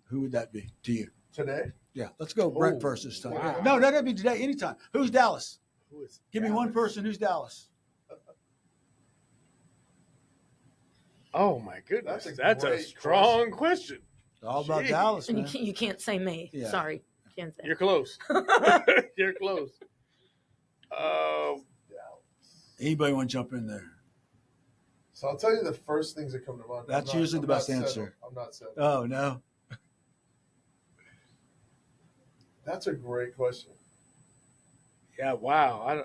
Who would that be to you? Today, Yeah, let's go Brent Oh, first this time. wow. No, that'd be today, anytime. Who's Dallas? Who is Give me one Dallas? person. Who's Dallas? Oh my goodness, That's a that's a great strong question. It's all about Jeez. Dallas, And man. you can't say me. Yeah. Sorry, can't say. You're close. You're close. Anybody want to jump in there? so I'll tell you the first things that come to mind. That's I'm not- usually the I'm not best settled. answer. I'm not settled. Oh, no. That's a great question. Yeah, wow.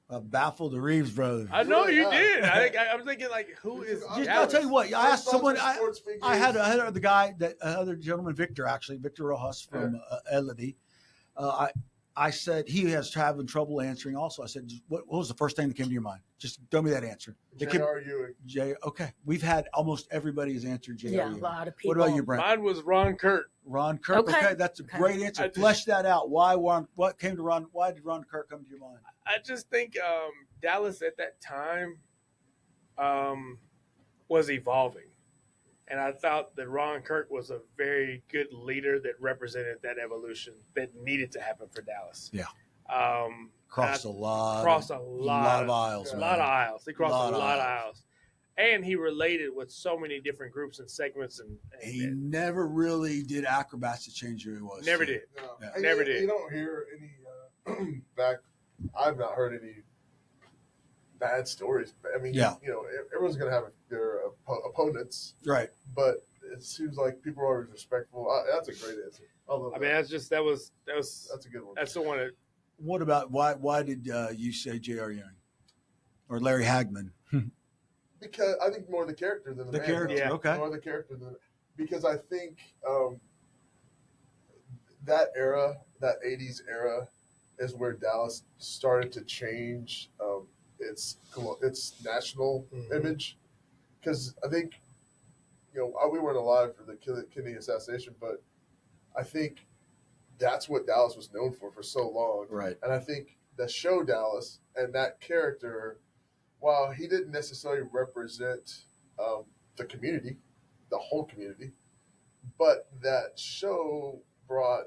Baffled the Reeves brothers. I know you Yeah. did. I'm thinking like, who is Just- I'll Dallas? tell you what. I asked Those someone. are sports figures. I had another guy, other gentleman, Victor Rojas from Elodie. I said he has having trouble answering. Also, I said, what was the first thing that came to your mind? Just throw me that answer. It could- J.R. Ewing. Jay. Okay, we've had almost everybody has answered Jay. Yeah, a lot of people. What about you, Brent? Mine was Ron Kurt. Ron Kirk. Okay. Okay, that's a Okay. great answer. I just- Flesh that out. Why Ron? What came to Ron? Why did Ron Kirk come to your mind? I just think Dallas at that time was evolving. And I thought that Ron Kirk was a very good leader that represented that evolution that needed to happen for Dallas. Yeah. Crossed A lot. Crossed a lot of aisles. A man. lot of aisles. He crossed Lot a of lot of aisles. aisles. And he related with so many different groups and segments. And He never really did acrobats to change who he was. never did. No. Yeah. And Never you, did. You don't hear any back. I've not heard any bad stories. I mean, Yeah. everyone's going to have their opponents, Right. but it seems like people are always respectful. That's a great answer. I love I that. mean, that was That's a good one. that's the one that What about why did you say J.R. Ewing or Larry Hagman? Because I think more the character than the man. character. Yeah. Okay. More the character than because I think that era, that '80s era, is where Dallas started to change its national image. Because I think we weren't alive for the Kennedy assassination, but I think that's what Dallas was known for so long. Right. And I think the show Dallas and that character, while he didn't necessarily represent the community, the whole community, but that show brought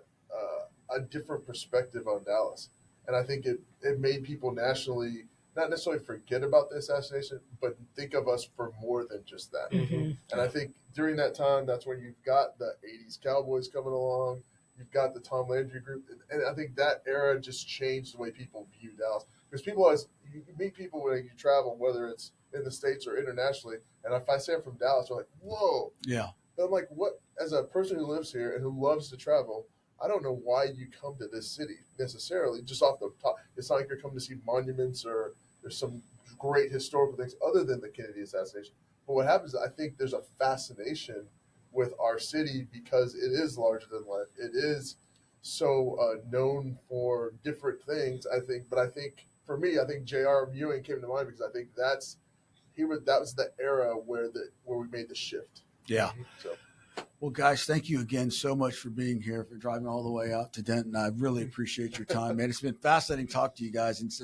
a different perspective on Dallas. And I think it made people nationally not necessarily forget about the assassination, but think of us for more than just that. Mm-hmm. And I think during that time, that's when you've got the 80s Cowboys coming along. You've got the Tom Landry group. And I think that era just changed the way people view Dallas. Because you meet people when you travel, whether it's in the States or internationally. And if I say I'm from Dallas, they're like, whoa. Yeah. And I'm like, what? As a person who lives here and who loves to travel, I don't know why you come to this city necessarily, just off the top. It's not like you're coming to see monuments or there's some great historical things other than the Kennedy assassination. But what happens is I think there's a fascination with our city because it is larger than life. It is so known for different things, I think. But I think, for me, I think J.R. Ewing came to mind because I think that was the era where we made the shift. Yeah. So. Well, guys, thank you again so much for being here, for driving all the way out to Denton. I really appreciate your time, man. It's been fascinating talking to you guys. And it's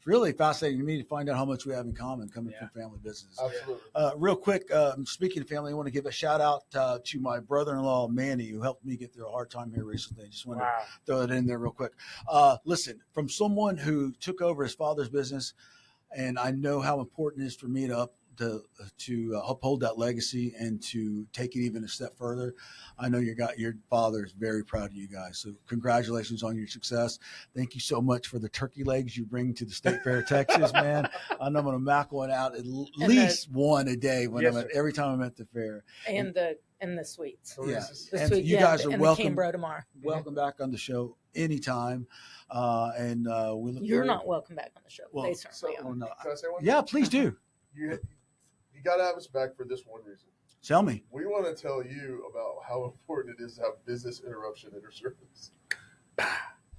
really fascinating to me to find out how much we have in common coming from family business. Absolutely. Real quick, speaking of family, I want to give a shout out to my brother-in-law, Manny, who helped me get through a hard time here recently. I just want to throw that in there real quick. Listen, from someone who took over his father's business, and I know how important it is for me to uphold that legacy and to take it even a step further. I know your father is very proud of you guys. So congratulations on your success. Thank you so much for the turkey legs you bring to the State Fair of Texas, man. I know I'm going to knock one out at least one a day every time I'm at the fair. And the sweets. Yeah. The and sweet, you guys are and welcome. the Cambro tomorrow. Welcome back on the show anytime. And we look You're forward. not welcome back on the show. Well, They certainly are. no. Can I say one? Yeah, please do. You got to have us back for this one reason. Tell me. We want to tell you about how important it is to have business interruption interservice.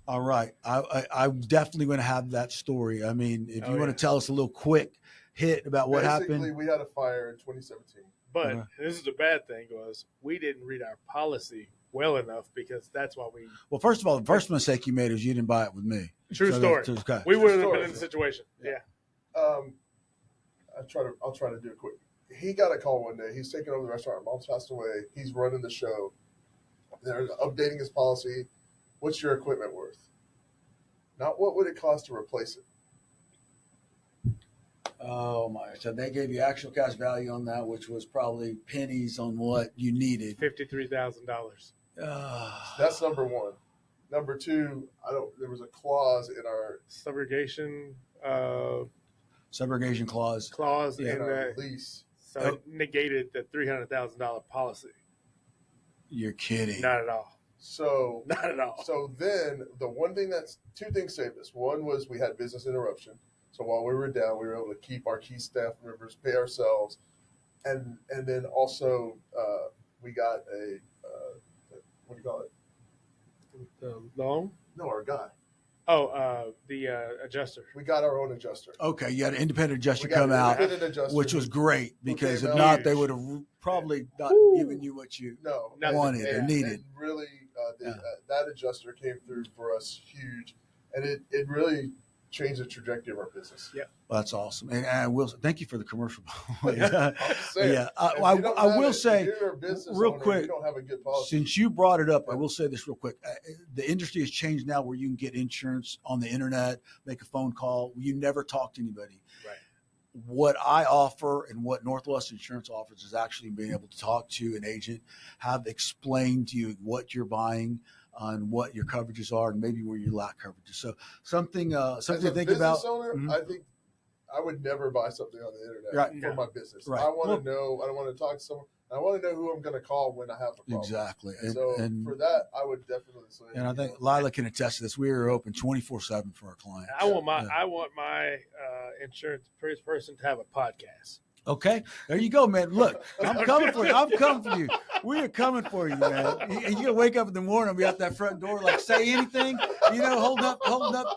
All right. I'm definitely going to have that story. I mean, if you want to tell us a little quick hit about what Basically, happened. we had a fire in 2017. But this is the bad thing was we didn't read our policy well enough because that's why we. Well, first of all, the first mistake you made is you didn't buy it with me. True story. Okay. We would have been in the situation. Yeah. I'll try to do it quick. He got a call one day. He's taking over the restaurant. Mom's passed away. He's running the show. They're updating his policy. What's your equipment worth? Not what would it cost to replace it. Oh my! So they gave you actual cash value on that, which was probably pennies on what you needed. $53,000. That's number one. Number two, there was a clause in our subrogation clause in our lease. So it negated the $300,000 policy. You're kidding. Not at all. So not at all. So then two things saved us. One was we had business interruption. So while we were down, we were able to keep our key staff members, pay ourselves, and then also we got a what do you call it? The loan? No, our guy. The adjuster. We got our own adjuster. Okay, you had an independent adjuster come out, which was great because if not, they would have probably not given you what you wanted or needed. And really, that adjuster came through for us huge, and it really changed the trajectory of our business. Yeah, well, that's awesome, and I will thank you for the commercial. Yeah, I will say real quick. You don't have a good policy. Since you brought it up, I will say this real quick. The industry has changed now, where you can get insurance on the internet, make a phone call. You never talk to anybody. Right. What I offer and what Northwest Insurance offers is actually being able to talk to an agent, have explained to you what you're buying, on what your coverages are, and maybe where you lack coverages. So something to think about. Owner, I would never buy something on the internet Right. for No. my business. Right. I want Well- to know. I want to talk to someone. I want to know who I'm going to call when I have a problem. Exactly. So And for that, I would definitely say. and I think Lila can attest to this. We are open 24/7 for our clients. I want my Yeah. insurance person to have a podcast. Okay, there you go, man. Look, I'm coming for you. I'm coming for you. We are coming for you, man. And you wake up in the morning and be at that front door, like say anything, holding up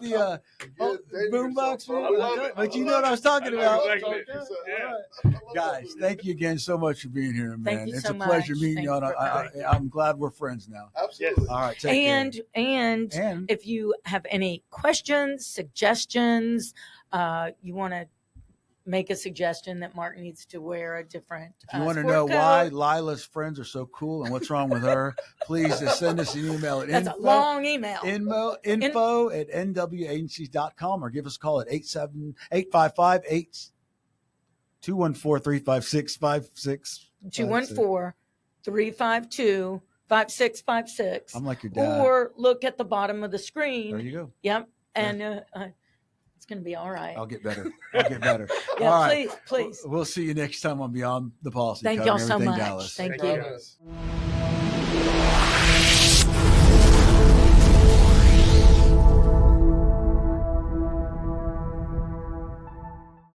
the boombox. I love it. But you know what I was talking about. Exactly. Yeah. Guys, thank you again so much for being here, man. Thank you It's so a pleasure much. meeting you. Thank And you for I'm glad we're friends now. Absolutely. All right, take And care. And if you have any questions, suggestions, you want to make a suggestion that Mark needs to wear a different. if you want to sport know coat. why Lila's friends are so cool and what's wrong with her, please just send us an email at That's a long email. info at nwagencies.com or give us a call at 214-356-5656. 214-352-5656. I'm like your dad. Or look at the bottom of the There screen. you go. Yep. And it's going to be all right. I'll get better. I'll get better. Yeah, All right. please. We'll see you next time on Beyond the Policy. Thank Covering y'all so Everything much. Dallas. Thank Thank you. you.